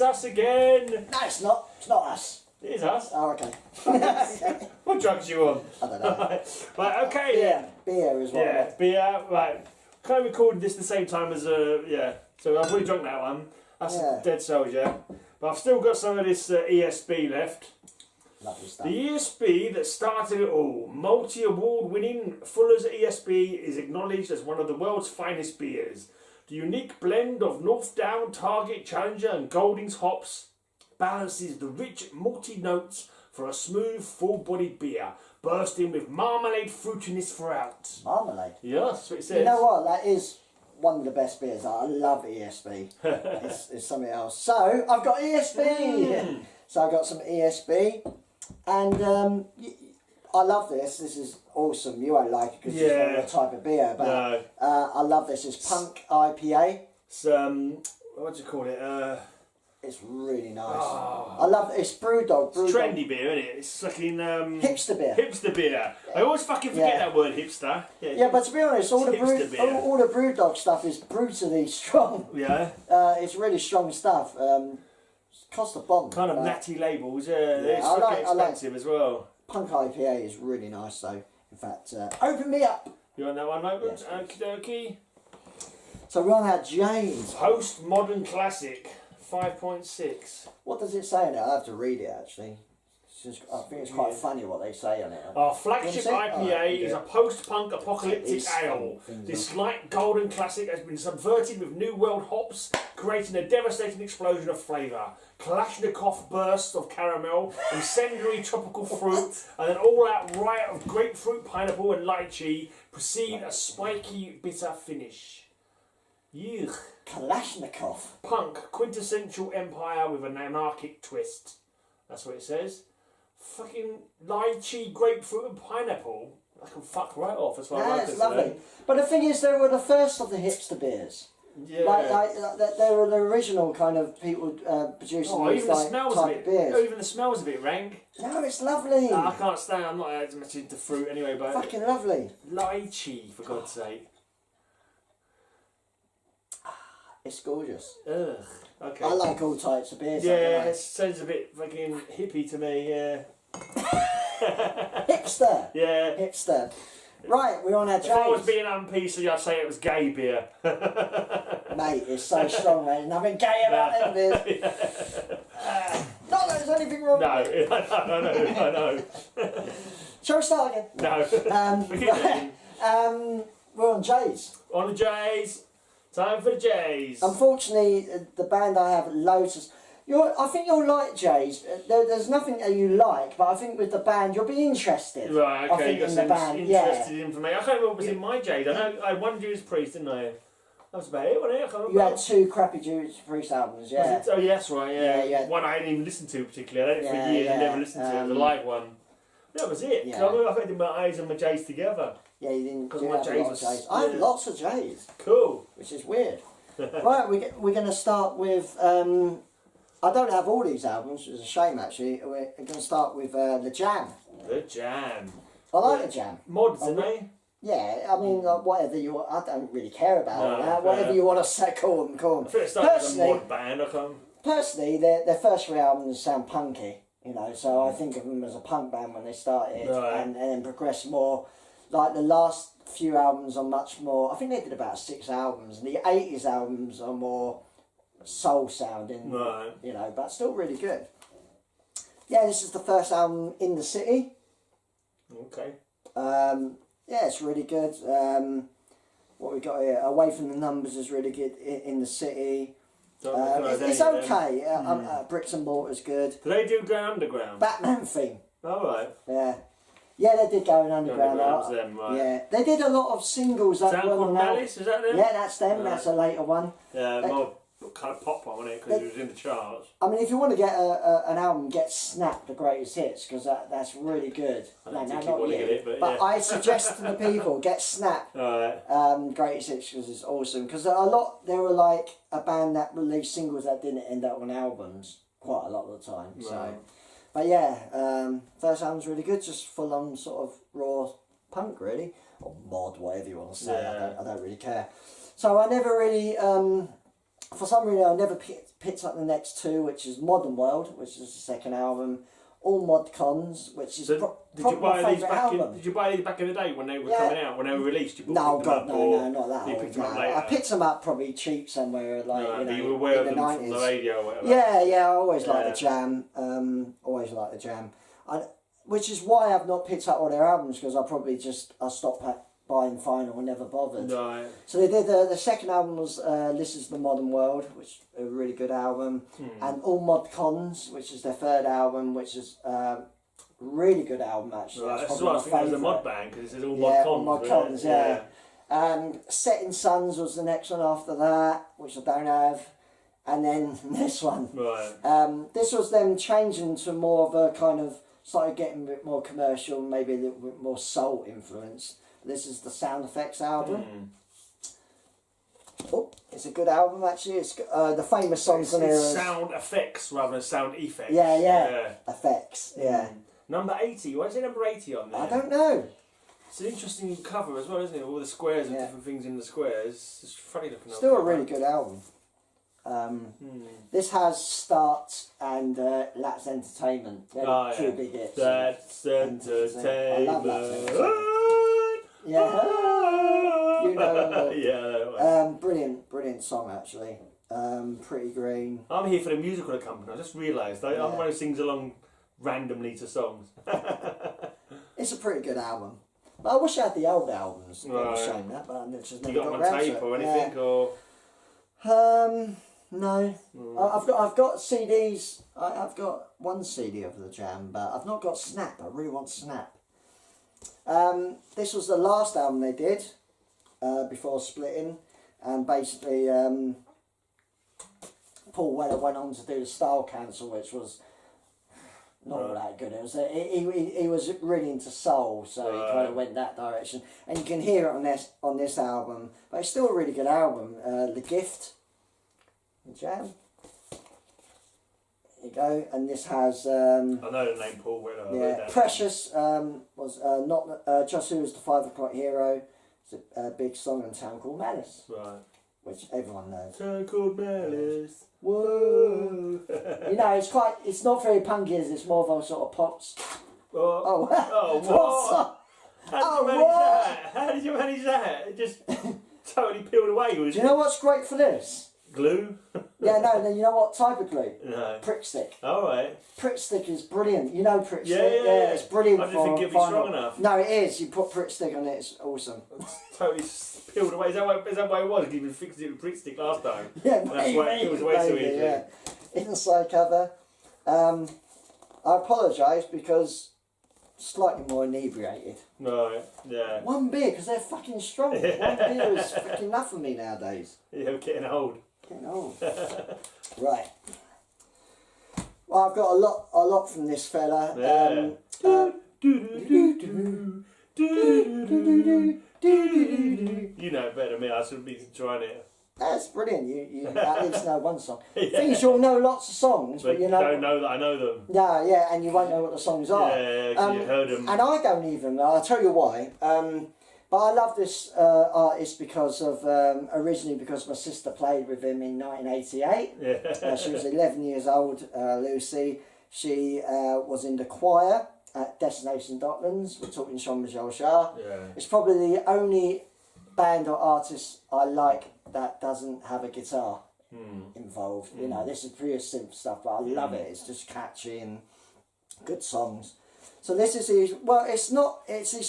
It's us again. No, it's not. It's not us. It is us. Oh, okay. What drugs you on? I don't know. Right, okay then. Beer as well. Yeah, beer. Right. Kind of recording this the same time as yeah. So I've already drunk that one. That's Dead Soldier. But I've still got some of this ESB left. Lovely stuff. The ESB that started it all, multi-award winning Fuller's ESB, is acknowledged as one of the world's finest beers. The unique blend of North Down, Target, Challenger and Goldings hops balances the rich malty notes for a smooth, full-bodied beer, bursting with marmalade fruitiness throughout. Marmalade? Yeah, that's what it says. You know what? That is one of the best beers. I love ESB. it's something else. So, I've got ESB. So, I got some ESB. And I love this. This is awesome. You won't like it because it's not your type of beer. But No. I love this. It's Punk IPA. It's, what do you call it? It's really nice. Oh. I love it. It's Brewdog. It's trendy beer, isn't it? It's fucking... hipster beer. Hipster beer. I always fucking forget that word, hipster. Yeah, but to be honest, all the Brewdog stuff is brutally strong. Yeah. It's really strong stuff. Cost a bomb. Kind of natty labels, It's fucking expensive as well. Punk IPA is really nice though. In fact, open me up. You want that one open? Yes, Okie dokie. So we're on our James. Postmodern Classic, 5.6. What does it say in it? I have to read it actually. I think it's quite funny what they say on it. Our flagship IPA is a post-punk apocalyptic ale. This light golden classic has been subverted with new world hops, creating a devastating explosion of flavour. Kalashnikov bursts of caramel, incendiary tropical fruit, and an all-out riot of grapefruit, pineapple and lychee precede a spiky, bitter finish. Yuck. Kalashnikov. Punk, quintessential empire with an anarchic twist. That's what it says. Fucking lychee, grapefruit and pineapple. I can fuck right off as far as it's lovely. But the thing is, they were the first of the hipster beers. Yeah. Like they were the original kind of people producing these type of beers. Even the smell's a bit rank. No, it's lovely. No, I can't stand. I'm not as much into fruit anyway, but fucking lovely. Lychee, for God's sake. It's gorgeous. Ugh. Okay. I like all types of beers. Yeah, it sounds a bit fucking hippie to me. Yeah. Hipster. Yeah. Hipster. Right, we're on our James. If I was being un-PC, I'd say it was gay beer. Mate, it's so strong, mate. There's nothing gay about them beers. Not that there's anything wrong with it. No, I know. Shall we start again? No. We're on J's. On the J's. Time for the J's. Unfortunately, the band I have loads of... I think you'll like J's. There's nothing that you like, but I think with the band you'll be interested. Right, okay. I think in the band, interested information. I can't remember what was in my J's. I had one Judas Priest, didn't I? That was about it, wasn't it? I can't remember. You had 2 crappy Judas Priest albums, yeah. Oh, yes, right, yeah. Yeah. One I hadn't even listened to particularly. I had it for years and never listened to it. It was a live one. That was it. Yeah. I think I did my A's and my J's together. Yeah, you didn't do my have J's a lot of was- J's. I have lots of J's. Cool. Which is weird. Right, we're going to start with... I don't have all these albums, which is a shame actually. We're going to start with The Jam. The Jam. I like The Jam. Mods, aren't they? Yeah, I mean, whatever you want, I don't really care about all that. No. Whatever you want to say, call them. I think it started as a mod band. Personally, their first 3 albums sound punky, you know, so I think of them as a punk band when they started, Right. and then progressed more. Like the last few albums are much more, I think they did about 6 albums, and the 80s albums are more soul sounding, Right. you know, but still really good. Yeah, this is the first album, In the City. Okay. Yeah, it's really good. What we got here, Away from the Numbers is really good. In the City, it's okay. Bricks and Mortar's good. Do they do Go Underground? Batman theme. All right. Yeah, they did Going Underground. That was them, right. Yeah, they did a lot of singles. Sound called Malice, is that them? Yeah, that's them. Right. That's a later one. Yeah, more kind of pop one, wasn't it? Because it was in the charts. I mean, if you want to get an album, get Snap, the greatest hits, because that's really good. I don't think you want to get it, but yeah. I suggest to the people, get Snap, Alright. greatest hits, because it's awesome. Because they were like a band that released singles that didn't end up on albums quite a lot of the time. So, Right. but yeah, first album's really good, just full on sort of raw punk, really, or mod, whatever you want to say. Yeah. I don't really care. So I never really for some reason I never picked up the next two, which is Modern World, which is the second album, All Mod Cons, which is probably my favourite album. Did you buy these back in the day when they were coming out, when they were released? You No, picked God, them up, no, not that you old. picked them up No. later? I picked them up probably cheap somewhere, like But you were aware of in them the 90s. from the radio or whatever? Yeah, I always liked the Jam. Always liked the Jam. Which is why I've not picked up all their albums, because I stopped buying vinyl and never bothered. Right. So they did the second album was This Is the Modern World, which is a really good album, and All Mod Cons, which is their third album, which is really good album actually. Right, that's what I was thinking. It was a mod band because it says All Mod Cons. All Mod Cons, yeah. Setting Suns was the next one after that, which I don't have, and then this one. Right. This was them changing to more of a kind of, started getting a bit more commercial, maybe a little bit more soul influence. This is the Sound Effects album. Oh, it's a good album actually. It's the famous songs on here. Sound effects rather than sound effects. Yeah. Effects. Yeah. Number 80. Why is it number 80 on there? I don't know. It's an interesting cover as well, isn't it? All the squares and different things in the squares. It's funny looking. Still a really good album. This has Start and That's Entertainment. They're two big hits. That's Entertainment. I love that. Yeah. You know. Yeah. Brilliant song actually. Pretty Green. I'm here for the musical accompaniment. I just realised I'm the one who sings along randomly to songs. It's a pretty good album. But I wish I had the old albums. Right. It's a shame that, but I just never You got got them on around tape to it. or anything, or? No. I've got CDs. I've got one CD of the Jam, but I've not got Snap. I really want Snap. This was the last album they did before splitting, and basically Paul Weller went on to do the Style Council, which was not all that good. It was he was really into soul, so he kind of went that direction, and you can hear it on this album. But it's still a really good album. The Gift, the Jam. There you go, and this has. I know the name Paul Weller. Yeah, Precious was not Just Who Was the 5 O'Clock Hero. It's a big song in town called Malice, Right. which everyone knows. Town called Malice. Whoa! You know, it's not very punky, it's more of a sort of pops. Oh, What? How did you manage that? It just totally peeled away. Do you know what's great for this? Glue? Yeah, no, you know what type of glue? No. Prick stick. Alright. Prick stick is brilliant. You know prick stick? Yeah. It's brilliant. I didn't think it'd be strong enough. No, it is. You put prick stick on it, it's awesome. Totally peeled away. Is that why it was? Because you fixed it with prick stick last time. Yeah, that's why it peels away so easily. Yeah. Inside cover. I apologise because slightly more inebriated. Right, yeah. One beer, because they're fucking strong. One beer is fucking enough for me nowadays. Yeah, we're getting old. Getting old. Right. Well, I've got a lot from this fella. Yeah. You know it better than me. I should be trying it. That's brilliant. You at least know one song. Thing is, you'll know lots of songs, but you know. Don't know that I know them. Yeah, and you won't know what the songs are. Yeah, 'cause you heard them. And I don't even. I'll tell you why. But I love this artist because of originally because my sister played with him in 1988. Yeah. She was 11 years old, Lucy. She was in the choir at Destination Docklands. We're talking Jean-Michel Jarre. Yeah. It's probably the only band or artist I like that doesn't have a guitar involved. You know, this is pure synth stuff, but I love it. It's just catchy and good songs. So this is his, well, it's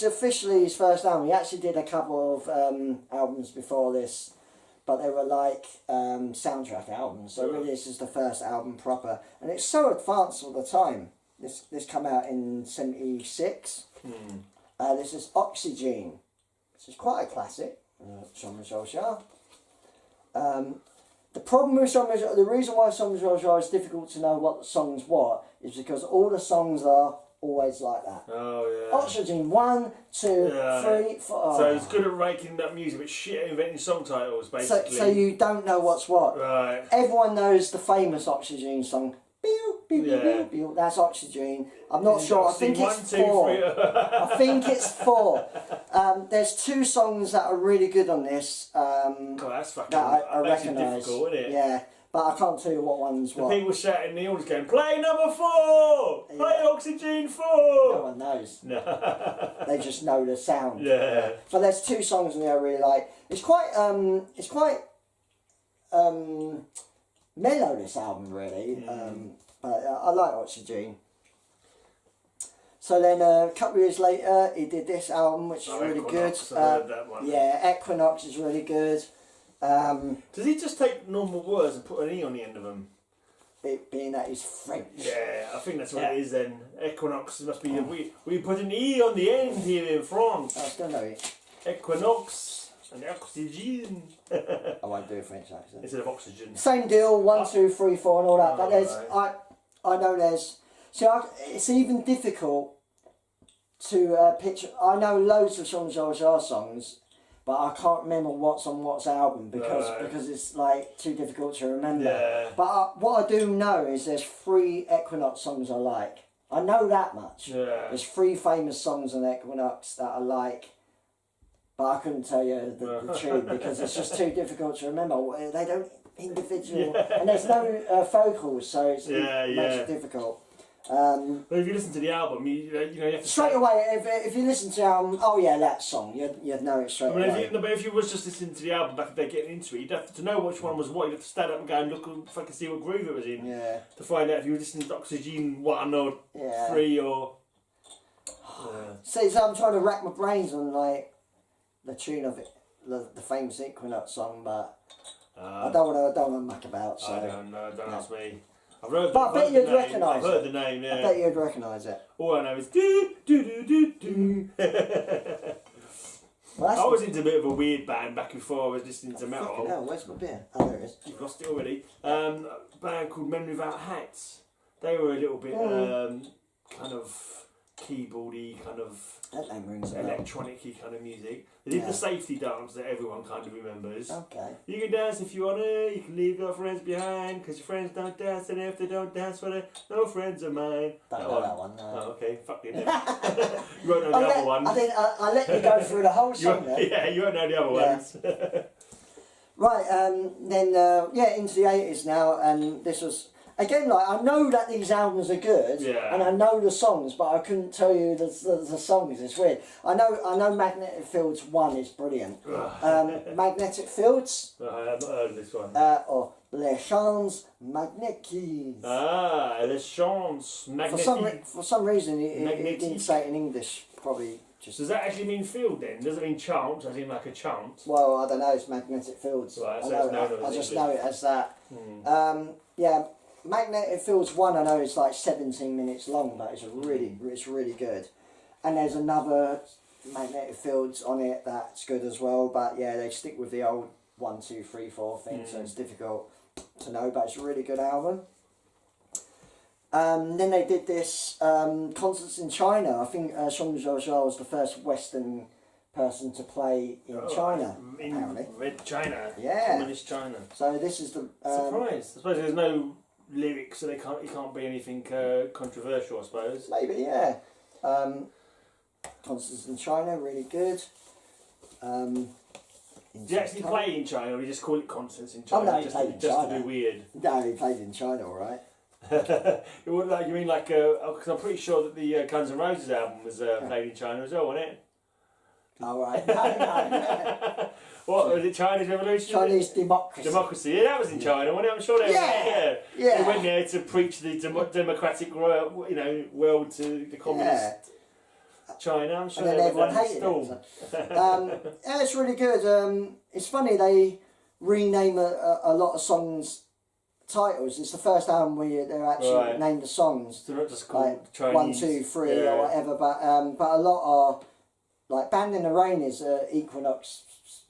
officially his first album. He actually did a couple of albums before this, but they were like soundtrack albums. So really this is the first album proper. And it's so advanced for the time. This came out in 76. This is Oxygen. This is quite a classic, Jean-Michel Jarre. The problem with Jean-Michel, the reason why Jean-Michel Jarre is difficult to know what the song's what is because all the songs are always like that. Oh yeah. Oxygen 1, 2, 3, 4. So it's good at making that music, but shit at inventing song titles, basically. So you don't know what's what. Right. Everyone knows the famous Oxygen song. Pew, That's Oxygen. I'm not sure. I think One, it's two, 4. three. I think it's 4. There's 2 songs that are really good on this. God, that's fucking. That I makes it recognise. difficult, isn't it? Yeah, but I can't tell you what one's The what. people shouting in the audience going, "Play number 4! Play Oxygen 4!" No one knows. No. They just know the sound. Yeah. But there's 2 songs in there I really like. It's quite mellow, this album, really. But I like Oxygen. So then a couple of years later, he did this album, which is really Equinox, good. I heard that one. Yeah, Equinox is really good. Does he just take normal words and put an E on the end of them? It being that he's French. Yeah, I think that's what it is then. Equinox must be. We put an E on the end here in France. I still know it. Equinox and oxygen. I won't do a French accent. Instead of oxygen. Same deal, 1, 2, 3, 4 and all that. But there's, right. I know there's, see, it's even difficult to picture. I know loads of Jean Georges songs, but I can't remember what's on what's album because it's like too difficult to remember. Yeah. But what I do know is there's 3 Equinox songs I like. I know that much. Yeah. There's 3 famous songs on Equinox that I like. But I couldn't tell you the tune because it's just too difficult to remember. They don't individual, and there's no vocals, so it makes it difficult. But if you listen to the album, you have to straight away. If you listen to the album, oh yeah, that song, you'd know it straight away. But if you was just listening to the album back then, getting into it, you'd have to know which one was what. You'd have to stand up and go and look and fucking see what groove it was in. Yeah. To find out if you were listening to Oxygen 1 or 3 or. See, so I'm trying to rack my brains on like the tune of it, the famous Equinox song, but I don't want to muck about. So I don't know. Don't ask me. I've heard. But I bet you'd recognise it. I've heard the name. Yeah. I bet you'd recognise it. All I know is do do do do do. Well, I was into a bit of a weird band back before I was listening to metal. Hell, where's my beer? Oh, there it is. You've lost it already. A band called Men Without Hats. They were a little bit kind of keyboardy, kind of that name rings a bell. electronic-y kind of music. They did the safety dance that everyone kind of remembers. Okay. You can dance if you want to, you can leave your friends behind, because your friends don't dance, and if they don't dance for it, no friends of mine. Don't know that one, no. Oh, okay, fuck you then. You won't know the other ones. I let you go through the whole song there. Yeah, you won't know the other ones. Right, then into the 80s now, and this was, again, like, I know that these albums are good, and I know the songs, but I couldn't tell you the songs. It's weird. I know Magnetic Fields 1 is brilliant. Magnetic Fields. I have not heard of this one. Or Les Champs Magnétiques. Les Champs Magnétiques. For some reason, he didn't say it in English. Probably just. Does that actually mean field then? Does it mean chant, as in like a chant? Well, I don't know. It's Magnetic Fields. Right, I just know it as that. Magnetic Fields 1 I know is like 17 minutes long, but it's really good. And there's another Magnetic Fields on it that's good as well, but yeah, they stick with the old 1, 2, 3, 4 thing, so it's difficult to know, but it's a really good album. Then they did this concerts in China. I think Jean Georges was the first Western person to play in China, apparently. Red China. Yeah. Communist China. So this is the... Surprised. I suppose there's no lyrics, so it can't be anything controversial, I suppose. Maybe, yeah. Concerts in China, really good. Do you actually play in China, or you just call it concerts in China? Oh no, he played in China. To be weird. No, he played in China, all right. You mean like? Because I'm pretty sure that the Guns N' Roses album was played in China as well, wasn't it? All right. No. What was it? Chinese Revolution? Chinese democracy. Democracy. Yeah, that was in China, wasn't it? I'm sure they were. Yeah. They went there to preach the democratic, world to the communist China. I'm sure. And then everyone hated it. So. It's really good. It's funny they rename a lot of songs titles. It's the first album where they actually named the songs. So not just called like Chinese. 1, 2, 3 or whatever. But a lot are like Band in the Rain is Equinox,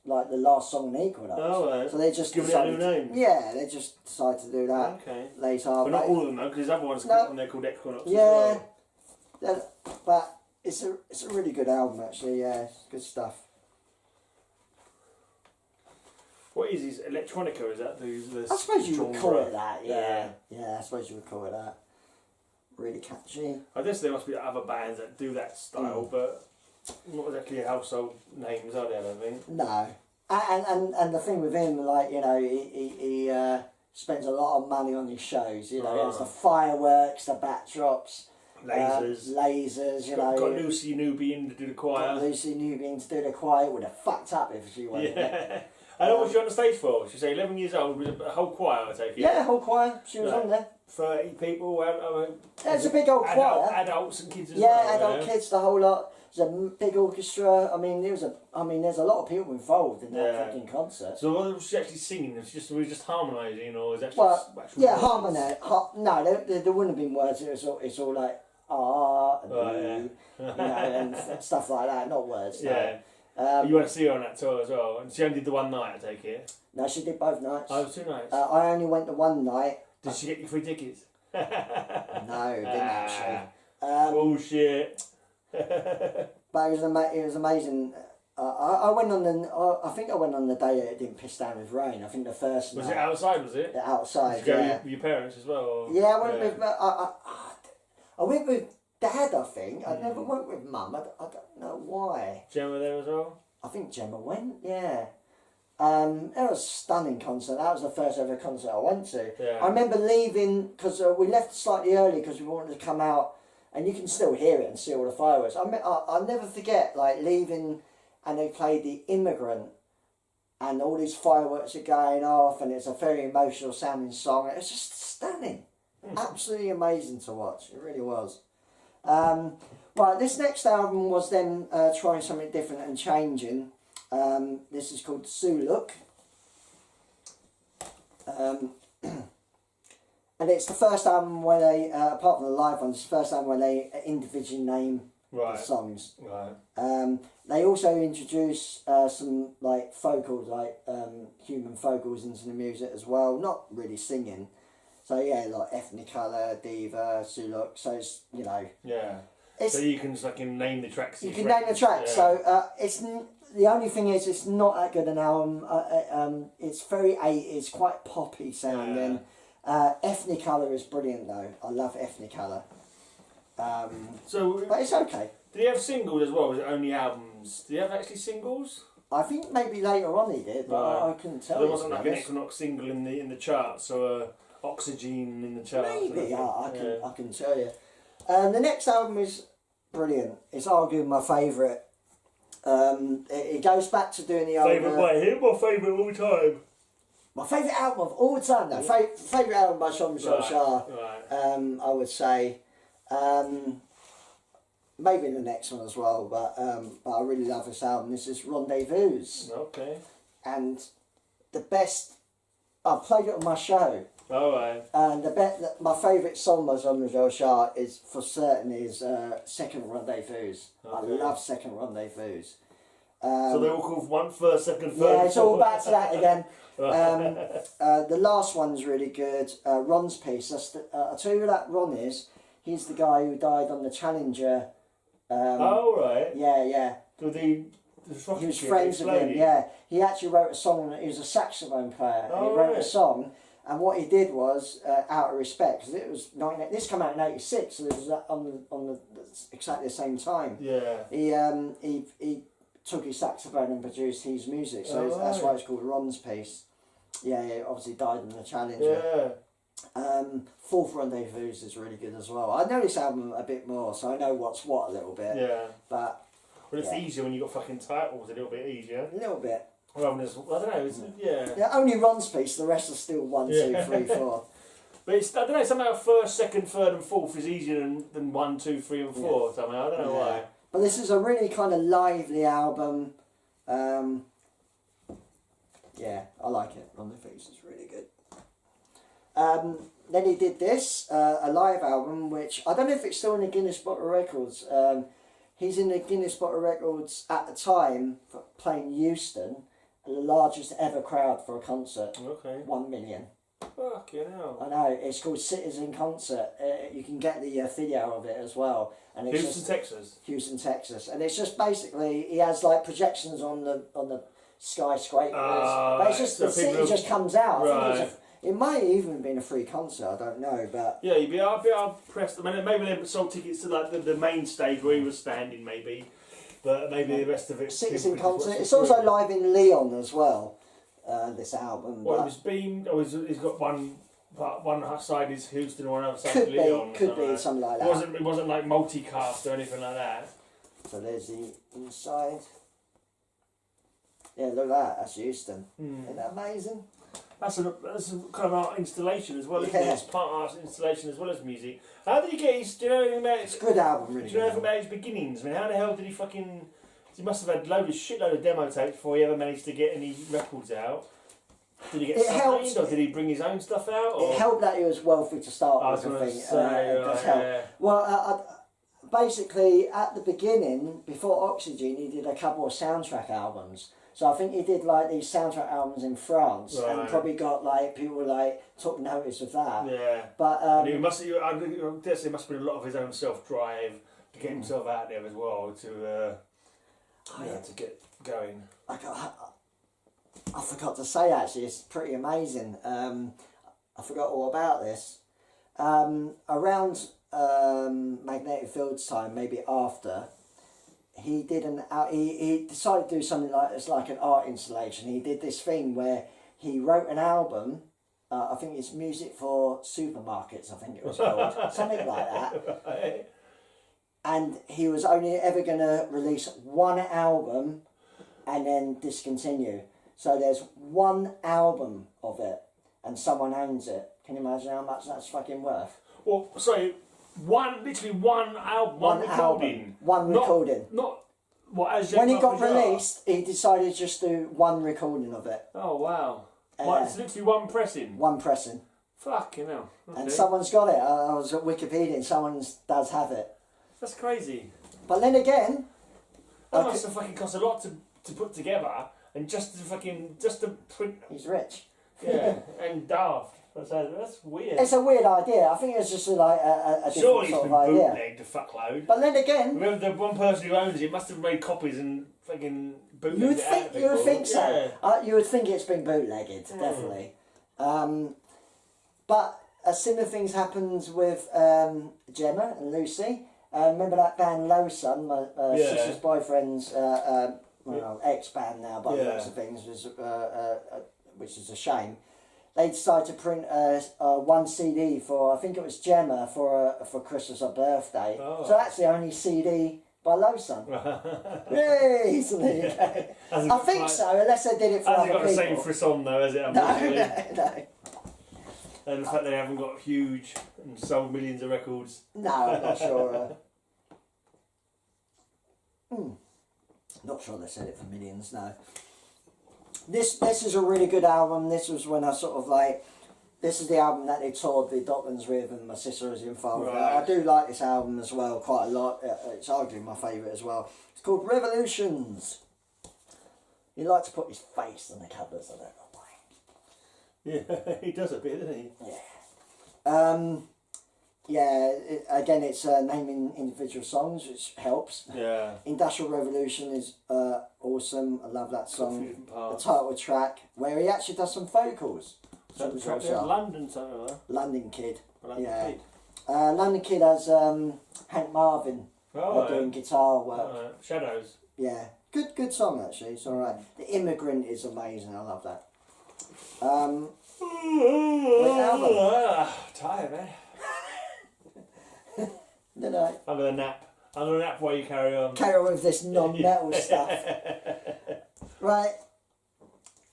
like the last song in Equinox. Oh, right. So they just give it a new name. Yeah, they just decided to do that. Okay. Later. But not all of them though, because there's other ones they're called Equinox. Yeah. As well. But it's a really good album actually. Yeah, it's good stuff. What is this? Electronica? Is that the I suppose you would call genre? it that. Yeah. I suppose you would call it that. really catchy. I guess there must be other bands that do that style, but not exactly household names, are they? I don't think. No, and the thing with him, like, you know, he spends a lot of money on his shows. You know, there's the fireworks, the backdrops, lasers. You know, got Lucy Newby in to do the choir. Got Lucy Newby in to do the choir. Would have fucked up if she went. Yeah. How long was she on the stage for? She say 11 years old, was a whole choir, I take it? Yeah, whole choir. She was on there. 30 people. It's a big old choir. Adults and kids as well. well. Yeah, adult kids, the whole lot. There's a big orchestra. I mean, there's a lot of people involved in that fucking concert. So what was she actually singing? Was just harmonising, or was that harmonising? No, there wouldn't have been words. It's all like and you know, and stuff like that. Not words. Yeah. No. You want to see her on that tour as well, and she only did the one night, I take it. No, she did both nights. Oh, it was 2 nights. I only went the one night. Did she get you free tickets? No, didn't actually. Bullshit. But it was amazing. I went on I think I went on the day it didn't piss down with rain. I think the first night. Was it outside? Was it? Outside. Did you go with your parents as well? Or? Yeah, I went with. I went with Dad. I think I never went with Mum. I don't know why. Gemma there as well. I think Gemma went. Yeah. It was a stunning concert. That was the first ever concert I went to. Yeah. I remember leaving because we left slightly early because we wanted to come out, and you can still hear it and see all the fireworks. I'll never forget like leaving, and they played The Immigrant, and all these fireworks are going off, and it's a very emotional sounding song. It's just stunning, absolutely amazing to watch. It really was. Right, this next album was then trying something different and changing. This is called Suluk. And it's the first album where they, apart from the live ones, it's the first album where they individually name the songs. Right. They also introduce some like vocals, like human vocals into the music as well. Not really singing. So yeah, like Ethnicolor, Diva, Suluk. So it's, you know. Yeah. So you can just name the tracks. You can name the tracks. Yeah. So it's the only thing is it's not that good an album. It's very 80s, quite poppy sounding. Ethnicolor is brilliant though. I love Ethnicolor. But it's okay. Did he have singles as well? Or was it only albums? Did he have actually singles? I think maybe later on he did, but I couldn't tell. There wasn't like an Equinox single in the charts or Oxygen in the charts. Maybe I can tell you. The next album is brilliant. It's arguably my favourite. It goes back to doing the old... Favourite by him or favourite of all time? My favourite album of all time, though. Favourite album by Jean-Michel Jarre. Right. I would say. Maybe the next one as well, but I really love this album. This is Rendezvous. Okay. And the best... I played it on my show. Alright. And my favourite song by Jean-Michel Jarre is, for certain, is Second Rendezvous. Okay. I love Second Rendezvous. So they're all called first, second, third. Yeah, it's all back to that again. The last one's really good. Ron's piece. I'll tell you who that Ron is. He's the guy who died on the Challenger. Right. Yeah. So he was friends with him. Yeah, he actually wrote a song. He was a saxophone player. And he wrote a song. And what he did was, out of respect, because it was this came out in '86, so it was on the exactly the same time. Yeah. He took his saxophone and produced his music, so that's why it's called Ron's piece. Yeah, he obviously died in the Challenger. Yeah. Fourth Rendezvous is really good as well. I know this album a bit more, so I know what's what a little bit. Yeah. But it's easier when you got fucking titles. A little bit easier. A little bit. Well, I don't know. Yeah, only Ron's piece. The rest are still 1, 2, 3, 4. But it's, I don't know. Somehow first, second, third, and fourth is easier than 1, 2, 3, and 4. Yeah. Somehow I don't know why. But this is a really kind of lively album. Yeah, I like it. Rendezvous is really good. Then he did this, a live album, which I don't know if it's still in the Guinness Book of Records. He's in the Guinness Book of Records at the time for playing Euston. The largest ever crowd for a concert. Okay. 1 million. Fucking hell. I know. It's called Citizen Concert. You can get the video of it as well. And it's Houston, Texas. Houston, Texas. And it's just basically he has like projections on the skyscrapers. But it's just the city just comes out. Right. I think It might even been a free concert, I don't know, but... Yeah, you'd be impressed. I mean, maybe they sold tickets to like the main stage where he was standing, maybe. But maybe the rest of it... Citizen concert. It's also live in Leon as well, this album. Well, it was beamed, or he's got one side is Houston, or another side could is Leon. could be something like that. It wasn't like multicast or anything like that. So there's the inside. Yeah, look at that. That's Houston. Isn't that amazing? That's a kind of art installation as well, isn't it? Yeah. It's part art installation as well as music. How did he get his... Do you know anything about It's a good album, really. Do you know anything about his beginnings? I mean, how the hell did he fucking... He must have had shitload of demo tapes before he ever managed to get any records out. Did he get signed, or did he bring his own stuff out? Or? It helped that he was wealthy to start with, I think. It does help. Yeah. Well, basically, at the beginning, before Oxygen, he did a couple of soundtrack albums. So I think he did like these soundtrack albums in France, and probably got like people like took notice of that. Yeah. But and he must. I guess there must have been a lot of his own self-drive to get himself out there as well to get going. I forgot to say actually, it's pretty amazing. I forgot all about this. Around Magnetic Fields time, maybe after. He did he decided to do something like it's like an art installation. He did this thing where he wrote an album. I think it's Music for Supermarkets. I think it was called something like that. Right. And he was only ever going to release one album and then discontinue. So there's one album of it, and someone owns it. Can you imagine how much that's fucking worth? Well, sorry. Literally one album, one recording. Not what as when he got released, he decided just to do one recording of it. Oh wow! It's literally one pressing. One pressing. Fucking hell! Okay. And someone's got it. I was at Wikipedia, and someone does have it. That's crazy. But then again, that must have fucking cost a lot to put together, and just to print. He's rich. Yeah, and daft. That's weird. It's a weird idea. I think it's just like a different sort of idea. Surely it's been bootlegged a fuckload. But then again... Remember the one person who owns it must have made copies and fucking bootlegged You would it out. you would think so. Yeah. You would think it's been bootlegged, definitely. But similar things happened with Gemma and Lucy. Remember that band Low Sun, my sister's boyfriend's ex-band now, by the looks of things, which is a shame. They decided to print one CD for, I think it was Gemma, for Christmas or birthday. Oh. So that's the only CD by Low Sun. Yay! So there you go. I think so, unless they did it for other people. Hasn't got the same frisson though, has it? No. And the fact they haven't got huge and sold millions of records. No, I'm not sure. Not sure they said it for millions, no. This is a really good album. This was when I sort of like... This is the album that they toured the Docklands with, and my sister was involved with. I do like this album as well, quite a lot. It's arguably my favourite as well. It's called Revolutions. He likes to put his face on the covers, I don't know why. Yeah, he does a bit, doesn't he? Yeah. Again, it's naming individual songs, which helps. Yeah. Industrial Revolution is awesome. I love that song. The title track, where he actually does some vocals. London something, huh? London Kid. Kid. London Kid has Hank Marvin doing guitar work. Shadows. Yeah. Good song actually, it's alright. The Immigrant is amazing, I love that. Tired, man. Did I? I'm gonna nap. While you carry on. Carry on with this non-metal stuff. Right.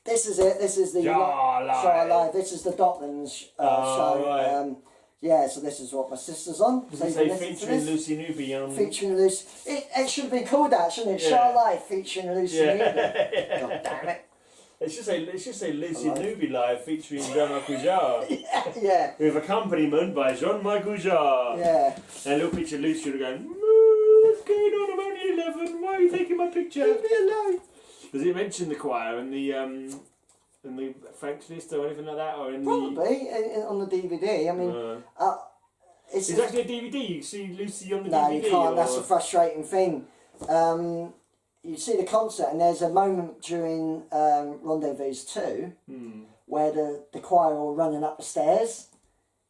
This is it. This is the Jar Live. This is the Docklands show. Right. Yeah, so this is what my sister's on. Does it say featuring Lucy Newby on? Featuring Lucy. It should have been called that, shouldn't it? Shar Live featuring Lucy Newby. God damn it. It should say Lucy Newby Live featuring Jean-Michel Jarre. Yeah. With accompaniment by Jean-Michel Jarre. Yeah. And a little picture of Lucy going, what's going on? I'm only 11. Why are you taking my picture? Leave me alone. Does it mention the choir in the Franks list or anything like that, or in probably on the DVD? I mean, it's actually a DVD. You see Lucy on the DVD. No, you can't. That's a frustrating thing. You see the concert, and there's a moment during Rendezvous 2 where the choir are running up the stairs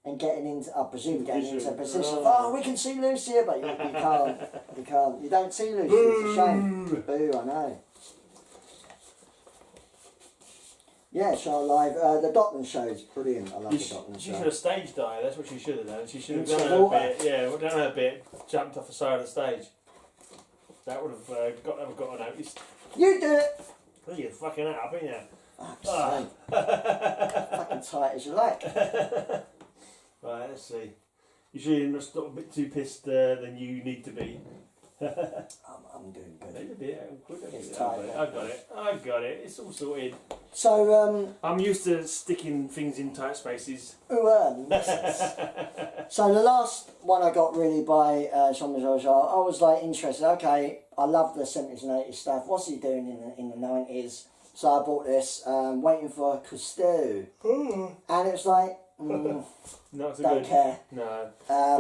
and getting into, I presume, getting into a position of, oh, we can see Lucia, but you can't. You can't. You don't see Lucia. It's a shame. Boo, I know. Yeah, show live. The Dockland show is brilliant. I love the Dockland show. She should have stage dived. That's what she should have done. She should have done her bit. Yeah, done her bit. Jumped off the side of the stage. That would have got her noticed. You do it. Oh, you're fucking up, ain't you? Fucking tight as you like. Right, let's see. You sure you're not a bit too pissed than you need to be? I'm doing good. I got it. It's all sorted. So, I'm used to sticking things in tight spaces. so the last one I got really by Jean-Michel Jarre, I was like interested. Okay, I love the 70s and 80s stuff. What's he doing in the 90s? So I bought this, waiting for Cousteau, and it was like, Not so don't good. care. No. Um,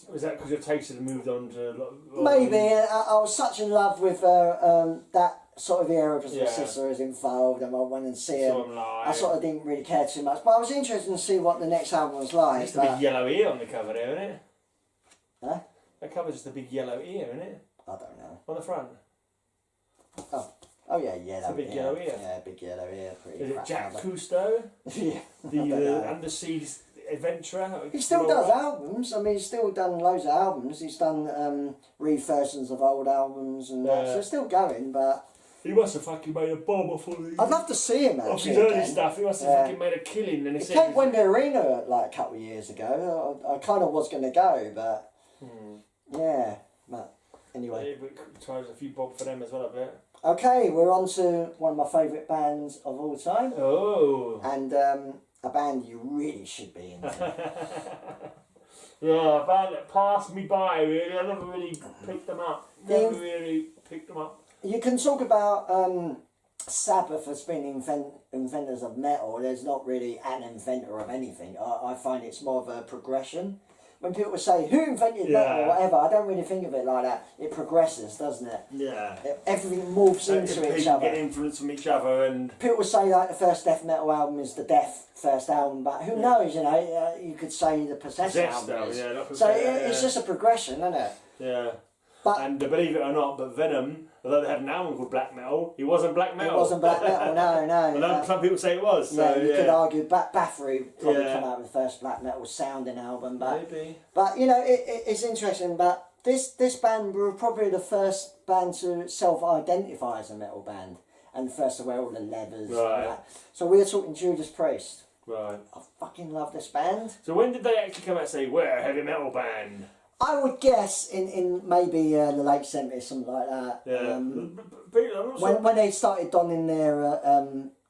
But was that because your taste had moved on to? Maybe I was such in love with that sort of era because my sister was involved and I went and see her. I sort of didn't really care too much, but I was interested to see what the next album was like. Just a big yellow ear on the cover there, isn't it? Huh? That cover's just a big yellow ear, isn't it? I don't know. On the front. Oh yeah, yellow. It's a big yellow ear. Yeah, big yellow ear. Pretty Is it crap Jack cover. Cousteau? Yeah. The undersea adventurer? He still does albums. I mean, he's still done loads of albums. He's done reversions of old albums and that. So it's still going, but he must have fucking made a bomb off all these. I'd love to see him actually. Off his early stuff, he must have fucking made a killing. And he came Wembley Arena like a couple of years ago. I kind of was going to go, but yeah. But anyway. Yeah, but tries a few bob for them as well, I bet. Okay, we're on to one of my favourite bands of all time. Oh. And a band you really should be into. Yeah, a band that passed me by, really. I never really picked them up. Never really picked them up. You can talk about Sabbath as being inventors of metal. There's not really an inventor of anything. I find it's more of a progression. When people say, who invented metal or whatever, I don't really think of it like that. It progresses, doesn't it? Yeah. Everything morphs into each other. Get influence from each other and... People say like the first death metal album is the Death first album, but who knows, you know, you could say the Possessed album is. So it's just a progression, isn't it? Yeah. But, and believe it or not, but Venom, although they had an album called Black Metal, he wasn't black metal. It wasn't black metal, no. Although some people say it was. So, yeah, you could argue Bathory probably come out with the first black metal sounding album, but maybe. But you know, it's interesting. But this band were probably the first band to self-identify as a metal band, and the first to wear all the leathers. Right. And that. So we're talking Judas Priest. Right. I fucking love this band. So when did they actually come out and say we're a heavy metal band? I would guess in maybe the late 70s, something like that. Yeah. When they started donning their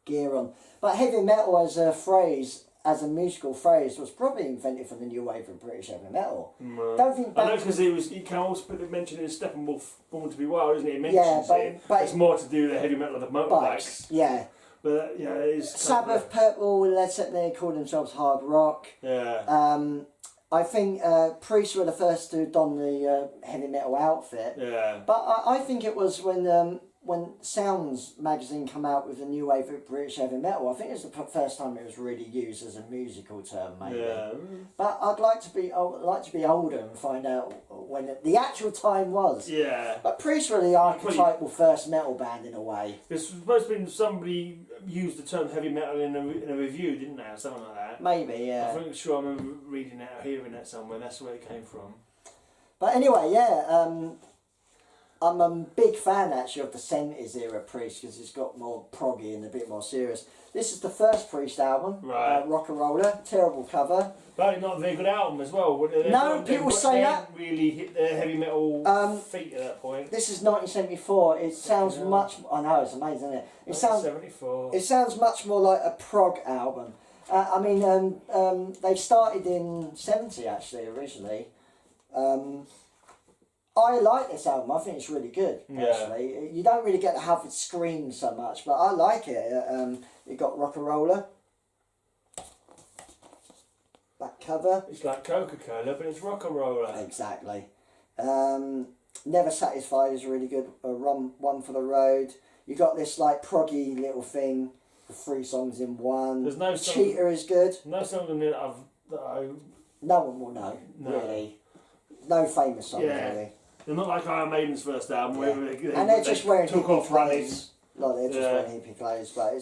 gear on. But heavy metal as a phrase, as a musical phrase, was probably invented for the new wave of British heavy metal. Don't think I know because he can also mention in Steppenwolf Born to Be Wild, isn't he? He mentions but it's more to do with the heavy metal of the motorbikes. Yeah. But yeah, it's Sabbath, Purple, Led Zeppelin, they call themselves hard rock. Yeah. I think Priest were the first to don the heavy metal outfit. Yeah. But I think it was when Sounds magazine came out with the new wave of British heavy metal. I think it's the first time it was really used as a musical term, maybe. Yeah. But I'd like to be older and find out when the actual time was. Yeah. But Priest were the archetypal first metal band in a way. It's supposed to be somebody used the term heavy metal in a review, didn't they, or something like that? Maybe, yeah. I think I remember reading that or hearing that somewhere. That's where it came from. But anyway, yeah. I'm a big fan actually of the 70s era Priest because it's got more proggy and a bit more serious. This is the first Priest album, right. Rock and Roller, terrible cover. But not a very good album as well. No, people say that. They didn't really hit their heavy metal feet at that point. This is 1974. It sounds much. I know it's amazing, isn't it? It sounds. 1974. It sounds much more like a prog album. I mean, they started in '70 actually originally. I like this album. I think it's really good. Actually, you don't really get to have it scream so much, but I like it. You got Rock and Roller. That cover. It's like Coca-Cola, but it's rock and roller. Exactly. Never Satisfied is really good. One for the Road. You got this like proggy little thing. the 3 songs in one. There's no song, Cheetah is good. no song on there that I No one will know, really. No famous songs, really. They're not like Iron Maiden's first album, where And they're just wearing took hippie off running. clothes. Like they're just wearing hippie clothes, but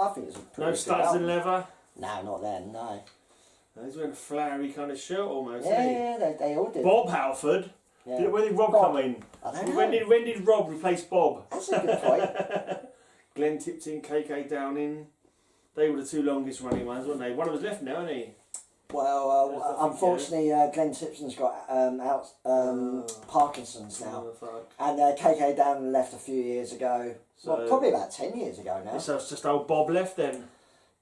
I think it's a pretty No good studs album. and leather. No, not then, no. He's wearing a flowery kind of shirt almost. Yeah, they all did. Bob Halford. Yeah. When did Rob come in? I don't know. When did Rob replace Bob? That's a good point. Glenn Tipton, KK Downing. They were the 2 longest running ones, weren't they? One of us left now, isn't he? Well, unfortunately, Glenn Tipton's got Parkinson's now. And KK Downing left a few years ago. So, well, probably about 10 years ago now. So it's just old Bob left then?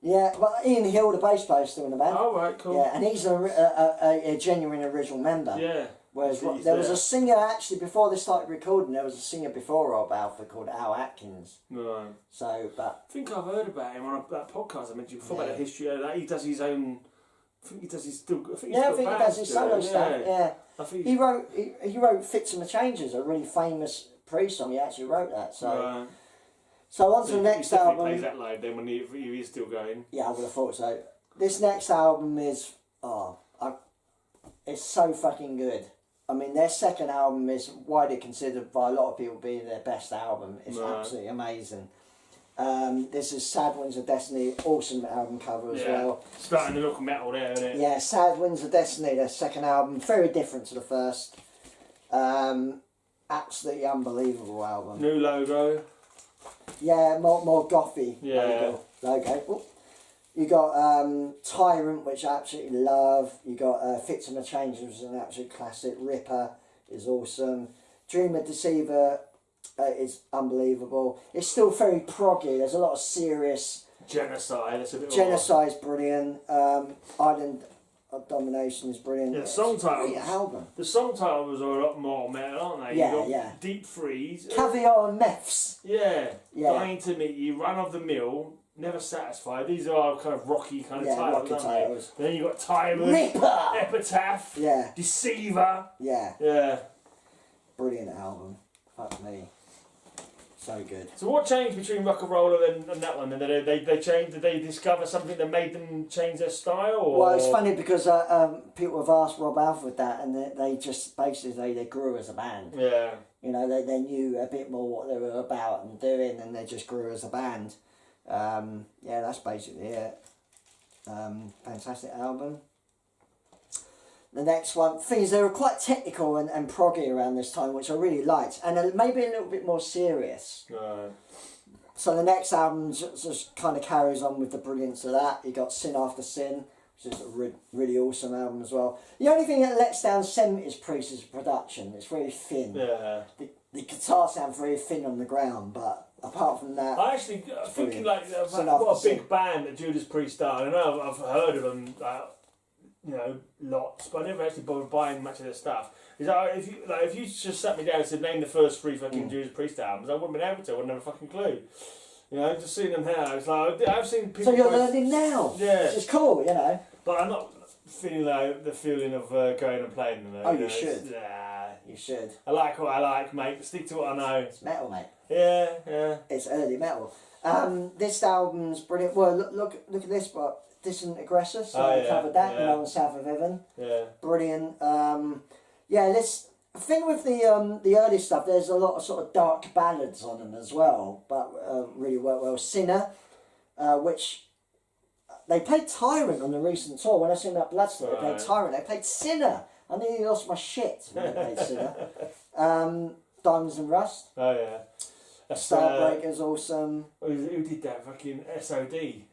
Yeah, well, Ian Hill, the bass player, is still in the band. Oh, right, cool. Yeah, and he's a genuine original member. Yeah. Whereas there was a singer, actually, before they started recording, there was a singer before Rob Alford called Al Atkins. Right. So, but... I think I've heard about him on that podcast I mentioned before about the history of that. He does his own... I think he does his still... I think, I think he does his solo stuff, yeah. I think He wrote Fits and the Changes, a really famous pre-song. He actually wrote that, so... Right. So on to the next album. He plays that live then when he is still going. Yeah, I would have thought so. This next album is it's so fucking good. I mean, their second album is widely considered by a lot of people being their best album. It's absolutely amazing. This is Sad Winds of Destiny, awesome album cover as well. Starting to look metal there, isn't it? Yeah, Sad Winds of Destiny, their second album, very different to the first. Absolutely unbelievable album. New logo. Yeah, more gothy logo. Ooh. You got Tyrant, which I absolutely love. You got Fits and the Changes, which is an absolute classic. Ripper is awesome. Dreamer Deceiver is unbelievable. It's still very proggy. There's a lot of serious... Genocide. That's a bit Genocide's brilliant. Island of Domination is brilliant. Yeah, the song titles. Great album. The song titles are a lot more metal, aren't they? Yeah, you got yeah. Deep Freeze. Caviar and Meths. Yeah. Yeah. Dying to Meet You, Run of the Mill, Never Satisfied. These are kind of rocky kind of titles, rocky aren't titles. they? Then you got Tyrant, Ripper. Epitaph, Yeah. Deceiver. Yeah. Yeah. Brilliant album. Fuck me. So good. So what changed between Rock and Roller and that one? And they changed. Did they discover something that made them change their style? Or? Well, it's funny because people have asked Rob Alford that, and they just basically they grew as a band. Yeah. You know, they knew a bit more what they were about and doing, and they just grew as a band. Yeah, that's basically it. Fantastic album. The next one, things they were quite technical and proggy around this time, which I really liked, and maybe a little bit more serious. Right. So the next album just kind of carries on with the brilliance of that. You got Sin After Sin, which is a really awesome album as well. The only thing that lets down 70s Priest is production. It's very thin. Yeah. The guitar sounds very thin on the ground, but apart from that... I actually thinking like Sin what After a big Sin. band that Judas Priest are. I know I've heard of them, you know, lots, but I never actually bothered buying much of their stuff. Is that if you just sat me down and said name the first 3 fucking Judas Priest albums, I wouldn't have been able to. I wouldn't have a fucking clue. You know, just seeing them now, it's like I've seen people. So you're learning now. Yeah. Which is cool, you know. But I'm not feeling like the feeling of going and playing them. Though, Oh, you you know, should. Nah. You should. I like what I like, mate. Stick to what I know. It's metal, mate. Yeah, yeah. It's early metal. This album's brilliant. Well, look at this, but Distant Aggressor. So I covered that. You know, on South of Heaven. Yeah. Brilliant. Yeah, this thing with the early stuff. There's a lot of sort of dark ballads on them as well, but really work well. Sinner, which they played Tyrant on the recent tour. When I seen that Bloodstock, they played Tyrant. They played Sinner. I nearly lost my shit when they played Sinner. Diamonds and Rust. Oh yeah. That's, Starbreaker's awesome. Who did that? Fucking SOD. Did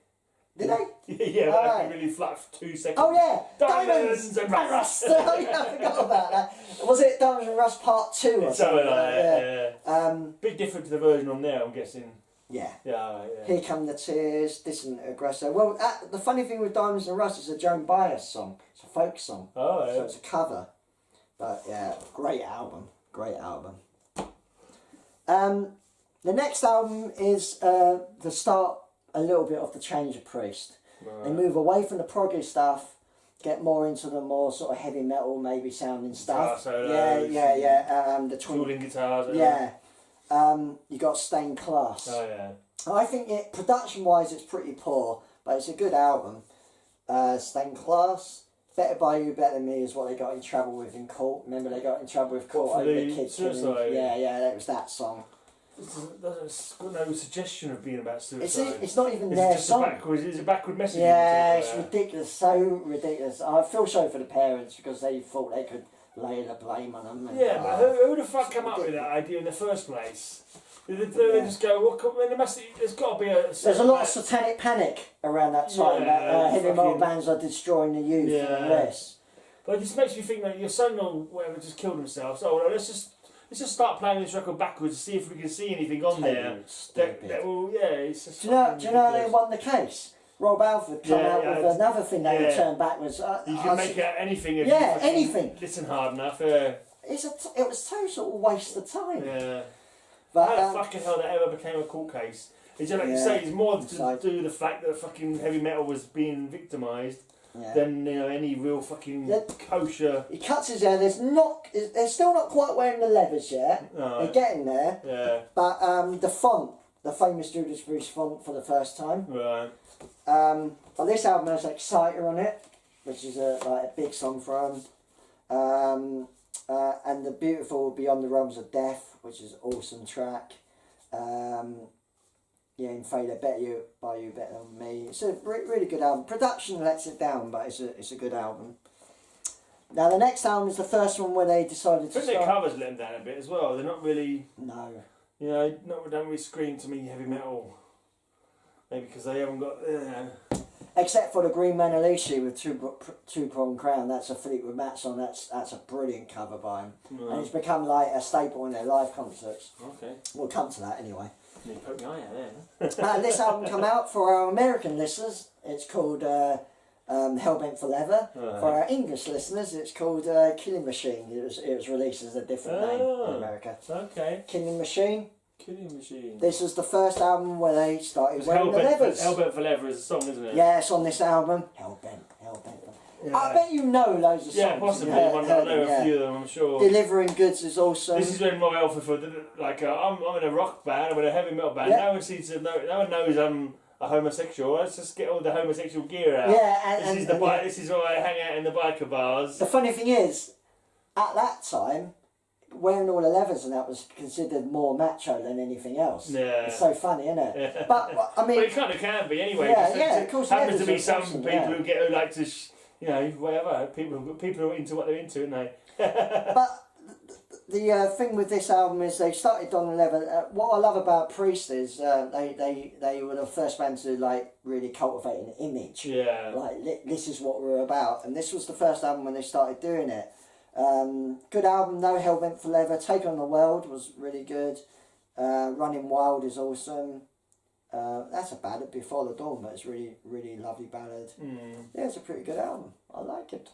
they? Yeah, All that right. really flat for 2 seconds. Oh yeah, Diamonds and Rust. Oh yeah, I forgot about that. Was it Diamonds and Rust Part 2 or Something something like that. Yeah. Yeah. Bit different to the version on there, I'm guessing. Yeah. Yeah, yeah. Here Come the Tears, Distant Aggressor. Well, the funny thing with Diamonds and Rust is a Joan Baez song. It's a folk song. Oh, yeah. So it's a cover. But yeah, great album. Great album. The next album is the start a little bit of the change of Priest. Right. They move away from the proggy stuff, get more into the more sort of heavy metal, maybe sounding stuff. Yeah. The Tooling guitars. Yeah. You got Stained Class. Oh, yeah. I think it production-wise it's pretty poor, but it's a good album. Stained Class. Better By You, Better Than Me is what they got in trouble with in court. Remember they got in trouble with court over the kid killing. Yeah, that was that song. It's got no suggestion of being about suicide. It's not even their song. It's a backward message. Yeah, it's ridiculous, so ridiculous. I feel sorry for the parents because they thought they could lay the blame on them. Yeah, but who the fuck came up with that idea in the first place? They just go, there's got to be a... There's a lot of satanic panic around that time, that heavy metal bands are destroying the youth and the rest. But it just makes me think that your son or whatever just killed himself, so let's just start playing this record backwards to see if we can see anything on there. It's just... Do you know how they won the case? Rob Alford came out with another thing they would turn backwards. You can make out anything if you anything. Listen hard enough. It was total waste of time. Yeah. But, how the fucking hell that ever became a court case? It's like you say, it's more to do with the fact that fucking heavy metal was being victimised than any real fucking kosher. He cuts his hair. They're still not quite wearing the leathers yet. No. They're getting there. Yeah. But the font, the famous Judas Priest font for the first time. Right. But this album has Exciter on it, which is a big song for him. And the beautiful Beyond the Realms of Death, which is an awesome track. In Failure, Better By You, Better Than Me. It's a really good album. Production lets it down, but it's a good album. Now the next album is the first one where they decided to. I think their covers let them down a bit as well. They're not really. No. Don't really scream to me heavy metal. Maybe because they haven't got. Except for the Green Man Alicia with two-pronged crown, that's a Fleetwood Mac song. That's a brilliant cover by him, and it's become like a staple in their live concerts. Okay, we'll come to that anyway. You put my eye out there. This album come out for our American listeners. It's called Hellbent for Leather. For our English listeners, it's called Killing Machine. It was released as a different name in America. Okay. Killing Machine. Killing Machine. This was the first album where they started wearing the leathers. Hellbent for Leather is a song, isn't it? Yeah, it's on this album. Hellbent. Yeah. I bet you know loads of songs. Yeah, possibly. I know a few of them, I'm sure. Delivering Goods is also. This is when Roy Alford, I'm in a rock band, I'm in a heavy metal band. No one knows I'm a homosexual. Let's just get all the homosexual gear out. Yeah, this is why I hang out in the biker bars. The funny thing is, at that time, wearing all the leathers and that was considered more macho than anything else. Yeah. It's so funny, isn't it? Yeah. But I mean, it kind of can be anyway. Of course. Happens to be some people who like to, whatever. People are into what they're into, aren't they? But the thing with this album is they started on the level. What I love about Priest is they were the first band to really cultivate an image. Yeah. This is what we're about, and this was the first album when they started doing it. Good album though. Hellbent for Leather. Take on the World was really good. Running Wild is awesome. That's a ballad, Before the Dawn, but it's really, really lovely ballad. Yeah, it's a pretty good album. I like it.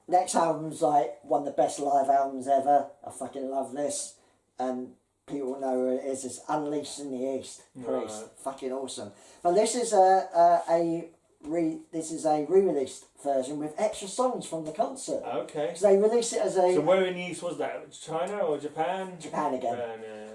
Next album's one of the best live albums ever. I fucking love this, and people know who it is. It's Unleashed in the East. Priest, fucking awesome. But this is a re-released version with extra songs from the concert. Okay. So they released it as a. So where in the East was that? China or Japan? Japan again.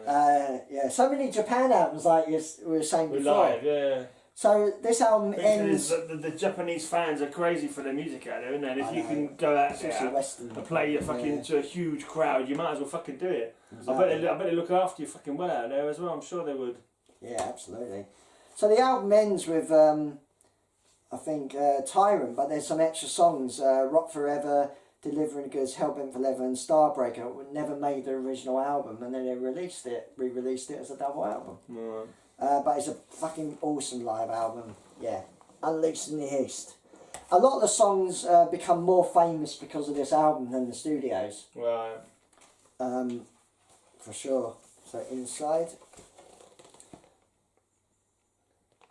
Yeah. So many Japan albums, like we were saying before. Live, yeah. So this album ends. The Japanese fans are crazy for their music out there, isn't it? If you can go out there and play to a huge crowd, you might as well fucking do it. Exactly. I bet they look after you fucking well out there as well. I'm sure they would. Yeah, absolutely. So the album ends with I think Tyrant, but there's some extra songs. Rock Forever, Delivering Goods, Hellbent for Leather, and Starbreaker never made the original album, and then they re-released it as a double album. Right. But it's a fucking awesome live album. Yeah, Unleashed in the East. A lot of the songs become more famous because of this album than the studios. Right. For sure. So Inside.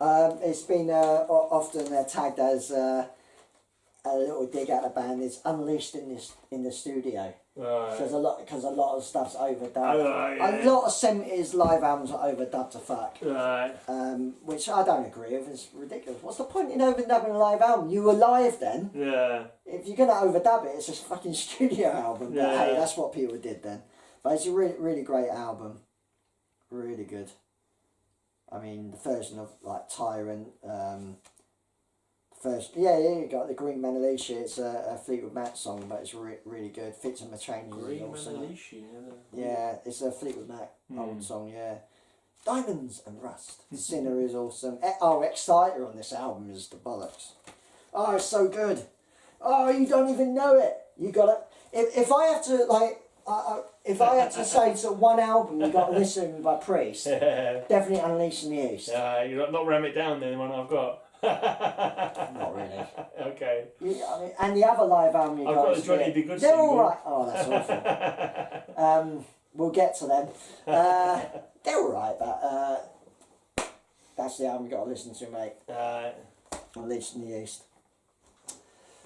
It's been often tagged as a little dig at the band. It's Unleashed in the studio. Right. Because a lot of stuff's overdubbed. Yeah. A lot of 70s live albums are overdubbed to fuck. Right. Which I don't agree with. It's ridiculous. What's the point in overdubbing a live album? You were live then. Yeah. If you're gonna overdub it, it's a fucking studio album. Yeah. But hey, that's what people did then. But it's a really, really great album. Really good. I mean, the version of like Tyrant, you got the Green Manalishi. It's a Fleetwood Mac song, but it's really good. Fits in the changes. Green awesome. Manalishi. Yeah, it's a Fleetwood Mac old song. Yeah, Diamonds and Rust. Sinner is awesome. Exciter on this album is the bollocks. Oh, it's so good. Oh, you don't even know it. You gotta. If I have to like. If I had to say to one album you got to listen by Priest, definitely Unleashed in the East. You're not ram it down then, the one I've got. Not really. Okay. And the other live album you I've got the Johnny Be Good They're single. all right. Oh, that's awful. We'll get to them. They're all right, but that's the album you got to listen to, mate. Unleashed in the East.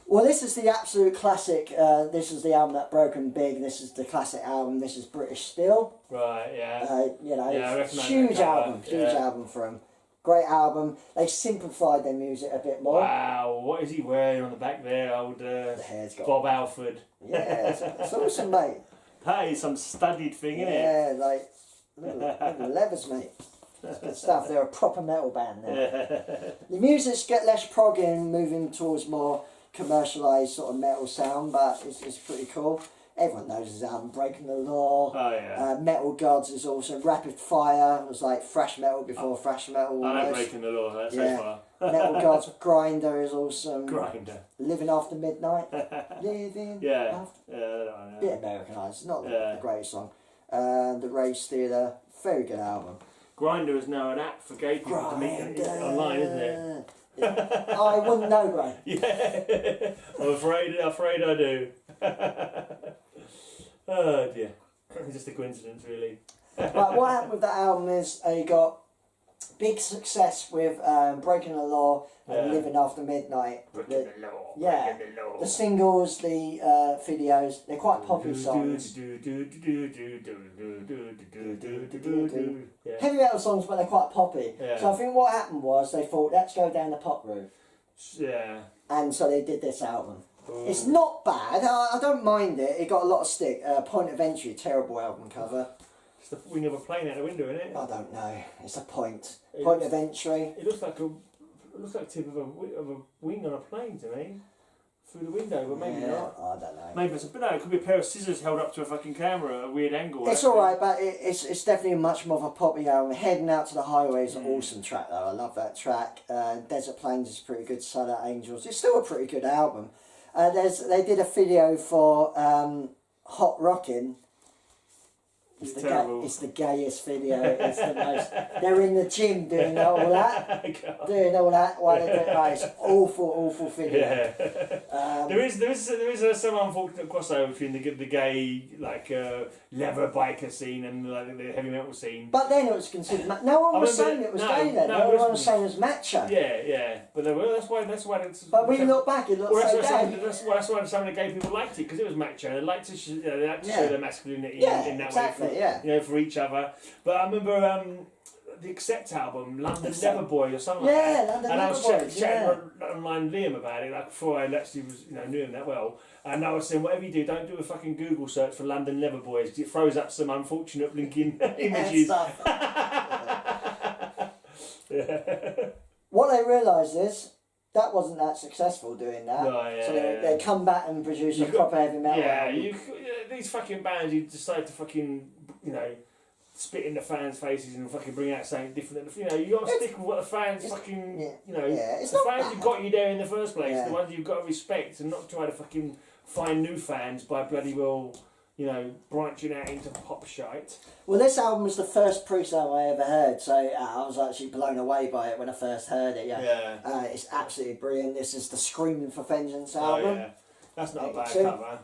Well, this is the absolute classic. This is the album that broke 'em big. This is the classic album. This is British Steel. Right, yeah. Huge album for him. Great album. They simplified their music a bit more. Wow, what is he wearing on the back there? Old the hair's got Bob Alford. Yeah, it's awesome, mate. That is some studied thing, isn't it? Yeah, like little levers, mate. That's good stuff. They're a proper metal band now. The music's get less progging, moving towards more commercialised sort of metal sound, but it's pretty cool. Everyone knows his album Breaking the Law. Oh yeah. Metal Gods is also Rapid Fire. It was like thrash metal before thrash metal. I know Breaking the Law. That's so far. Metal Gods Grinder is awesome. Grinder. Living After Midnight. Living. Yeah. After. Bit Americanised. Not the greatest song. The Rage Theatre. Very good album. Grinder is now an app for gay people to meet online, isn't it? I wouldn't know, Graham. Yeah. I'm afraid I do. Oh dear. It's just a coincidence, really. Right, what happened with that album is he got big success with Breaking the Law and Living After Midnight. Breaking the Law. Yeah. Breaking the Law. The singles, the videos, they're quite poppy songs. Heavy metal songs, but they're quite poppy. Yeah. So I think what happened was they thought, let's go down the pop route. Yeah. And so they did this album. It's not bad. I don't mind it. It got a lot of stick. Point of Entry, terrible album cover. It's the wing of a plane out the window, isn't it? I don't know. It's a point. Point of Entry. It looks like the tip of a wing on a plane to me. Through the window, but maybe not. I don't know. Maybe it could be a pair of scissors held up to a fucking camera at a weird angle. It's alright, but it's definitely much more of a poppy album. Heading Out to the Highway is an awesome track though. I love that track. Desert Plains is pretty good. Silent Angels. It's still a pretty good album. They did a video for Hot Rockin'. It's the gayest video. It's the most. They're in the gym doing all that, while they're doing that. It's awful video. Yeah. There is some unfortunate crossover between the gay leather biker scene and the heavy metal scene. But then it was considered. No one was saying it was gay then. No one was saying it was macho. Yeah. But that's why. But when you look back, it looks so gay. That's why some of the gay people liked it, because it was macho. They liked to show their masculinity in that way. For each other. But I remember the Accept album, London Never Boy or something like that. London and I Never was Boys, chatting online Liam about it, before I actually knew him that well. And I was saying, whatever you do, don't do a fucking Google search for London Never Boys, because it throws up some unfortunate blinking images. What they realised is that wasn't that successful doing that. So they come back and produce a proper heavy metal album. These fucking bands, you decide to fucking, spit in the fans' faces and fucking bring out something different. You got to stick with what the fans fucking, it's the not fans bad. who got you there in the first place, the ones you've got to respect, and not try to fucking find new fans by bloody well, branching out into pop shite. Well, this album was the first Priest album I ever heard, so I was actually blown away by it when I first heard it. It's absolutely brilliant. This is the Screaming for Vengeance album. Oh, yeah. That's not a bad cover.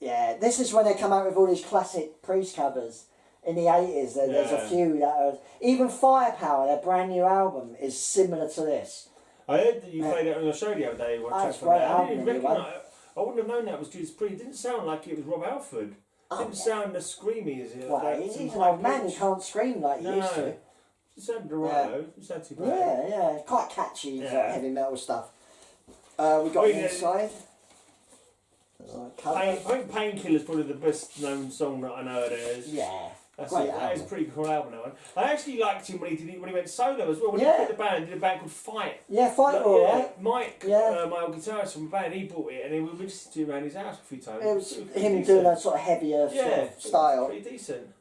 Yeah, this is when they come out with all these classic Priest covers. In the 80s, there's a few that are... Even Firepower, their brand new album, is similar to this. I heard that you played it on your show the other day. That's great album. I wouldn't have known that was Judas Priest. It didn't sound like it was Rob Halford. It didn't sound as screamy as it. Well, he's an old man, he can't scream like he used to. It sounded alright though. It sounded too bad. Yeah, quite catchy, heavy metal stuff. We got Inside. I think Painkiller's probably the best known song that I know of theirs. Yeah. That is a pretty cool album, that one. I actually liked him when he went solo as well. When Yeah. he quit the band, did a band called Fight. Yeah, Fight all right. Mike, Yeah. my old guitarist from the band, he bought it, and then we listened to him around his house a few times. It was pretty him decent. doing a sort of heavier sort of style. Pretty decent.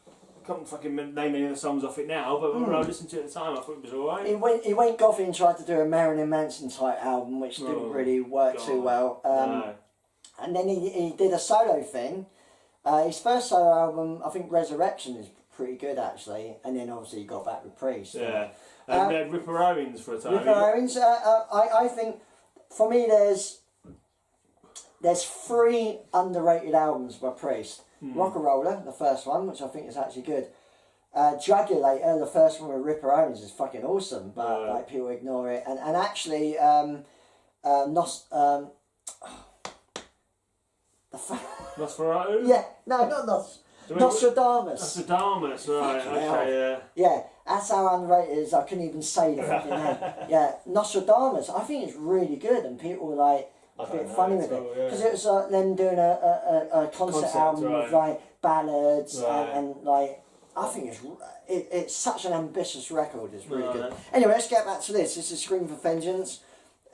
I can't fucking name any of the songs off it now, but when I listened to it at the time, I thought it was alright. He went gothy and tried to do a Marilyn Manson type album, which didn't really work too well. No. And then he did a solo thing. His first solo album, I think Resurrection, is pretty good actually. And then obviously he got back with Priest. Yeah. And they had Ripper Owens for a time. Ripper Owens, I think for me there's 3 underrated albums by Priest. Rock'n'Roller, the first one, which I think is actually good. Jugulator, the first one with Ripper Owens, is fucking awesome, but like people ignore it. And actually, Nosferatu? yeah, no, not Nostradamus. Nostradamus, right, Fucking okay, Yeah, that's how underrated it is. I couldn't even say the fucking name. Yeah, Nostradamus. I think it's really good, and people were like a bit funny with it because it was them doing a concert album with like ballads and like. I think it's such an ambitious record. It's really good. Anyway, let's get back to this. This is Scream for Vengeance.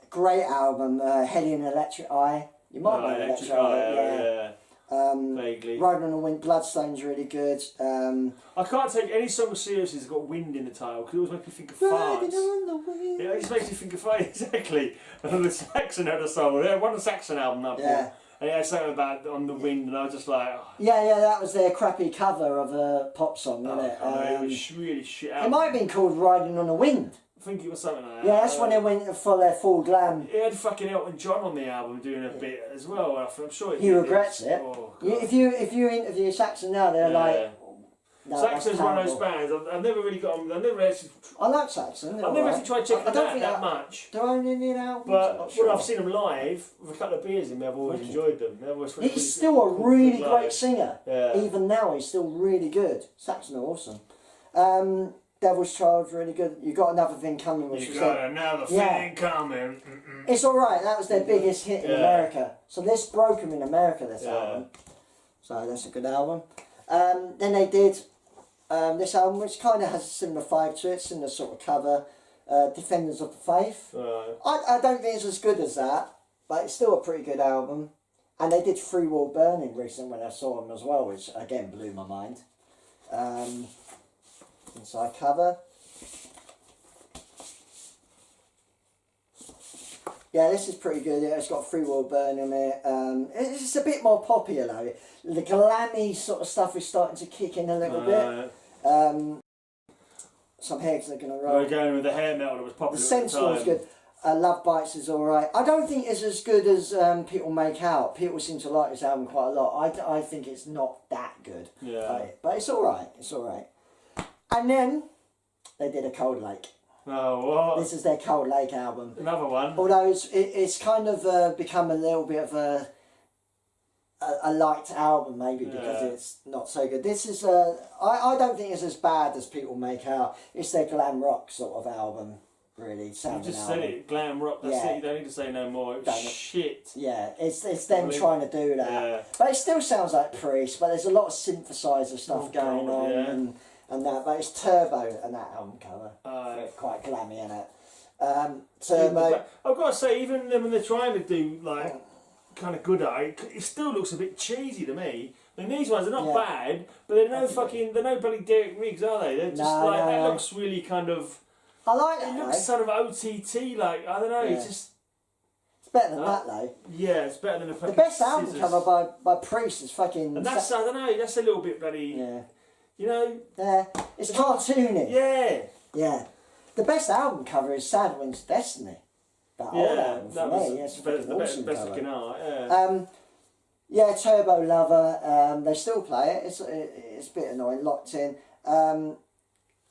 Great album. Heli and Electric Eye. You might know Electric Eye. Vaguely. Riding on the Wind, Bloodstone's really good. I can't take any song seriously that's got wind in the title because it always makes me think of Riding farts. on the wind. Yeah, it just makes me think of farts, exactly. And the Saxon had a song, they had one Saxon album I bought, and it had something about on the wind, and I was just like... Oh. Yeah, that was their crappy cover of a pop song, wasn't it? It was really shit album. It might have been called Riding on the Wind. I think it was something like that. Yeah, that's when they went for their full glam. It had fucking Elton John on the album doing a bit as well. I'm sure He regrets it. Oh, If you interview Saxon now, they're like... No, Saxon's one of those bands. I've never really got on. I've never actually. I like Saxon. I've never actually tried checking them out that much. They're only in albums. But when I've seen them live with a couple of beers in me, I've always enjoyed them. He's still a really great singer. Yeah. Even now, he's still really good. Saxon are awesome. Devil's Child's really good. You got another thing coming. Which You got another thing coming. It's all right. That was their biggest hit in America. So this broke them in America. This album. So that's a good album. Then they did this album, which kind of has a similar vibe to it, similar sort of cover. Defenders of the Faith. I don't think it's as good as that, but it's still a pretty good album. And they did Free Will Burning recently when I saw them as well, which again blew my mind. Inside cover. Yeah, this is pretty good. Yeah, it's got Free Will Burning in it. It's a bit more popular though. The glammy sort of stuff is starting to kick in a little bit. Some heads are going to roll. We're going with the hair metal that was popular. The Sensible is good. Love Bites is alright. I don't think it's as good as people make out. People seem to like this album quite a lot. I think it's not that good. Yeah. But it's alright. It's alright. And then they did a Cold Lake. Oh, what? This is their Cold Lake album. Another one. Although it's kind of become a little bit of a liked album maybe because it's not so good. This is I don't think it's as bad as people make out. It's their glam rock sort of album, really. You just said album. it, glam rock. That's it. You don't need to say no more. It's shit. Yeah, it's them trying to do that. Yeah. But it still sounds like Priest. But there's a lot of synthesizer stuff going on and that. But it's Turbo and that album cover. It's quite glammy in it. Turbo. I've got to say, even when they're trying to do like kind of good eye, it still looks a bit cheesy to me. I mean, these ones are not bad, but they're no bloody Derek Riggs, are they? They're just that looks really kind of. I like that. It looks sort of OTT, like I don't know. It's just. It's better than that though. Yeah, it's better than the best album cover by Priest is fucking. And that's I don't know. That's a little bit bloody. Yeah. You know. Yeah. It's cartoony. Yeah. Yeah. The best album cover is Sad Wind's Destiny. That old album for me. It's the best looking art. Yeah. Turbo Lover. They still play it. It's a bit annoying. Locked in.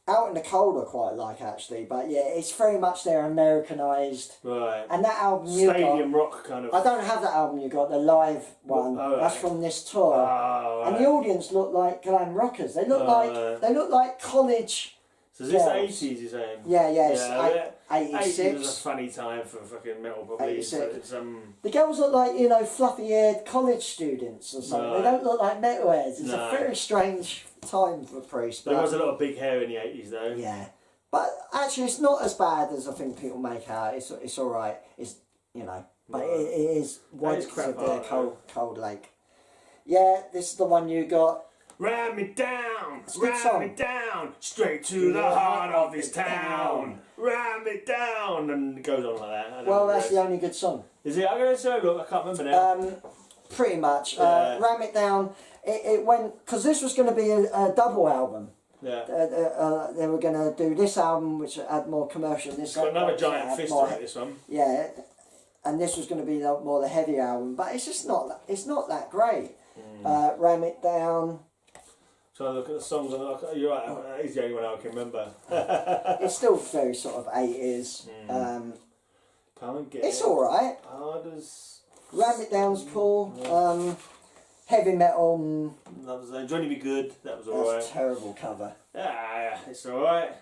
Out in the Cold I quite like actually, but yeah, it's very much their Americanized. Right. And that album you Stadium rock kind of. I don't have that album you got, the live one. That's from this tour. Oh, and the audience look like glam rockers. They look like college So is this Girls. 80s, you're saying? Yeah, Yeah, it's 80s was a 86. funny time for fucking metal, probably. 86. It's, The girls look like, you know, fluffy-haired college students or something. No. They don't look like metalheads. It's No. a very strange time for Priest. there but- was a lot of big hair in the 80s, though. Yeah. But actually, it's not as bad as I think people make out. It's all right. It's, you know, but No. it is once is crap of the art, cold lake. Yeah, this is the one you got. Ram me down, It's a good ram song. me down, straight to the heart of this town. Ram me down, and it goes on like that. I don't Well, know that's the the only good song. Is it? I'm going to say, look, I can't remember now. Pretty much. Yeah. Ram It Down. It went because this was going to be a double album. Yeah. They were going to do this album, which had more commercial. This It's got another which giant had fist more- on it, this one. Yeah, and this was going to be more the heavy album, but it's just not. It's not that great. Ram It Down. So I look at the songs, and you're right, that is the only one I can remember. It's still very sort of 80s. Come and get It's it. all right. Hard as... Ram It Down's cool. Heavy metal. That was Johnny Be Good, that was That's alright. a terrible cover. Yeah, it's alright.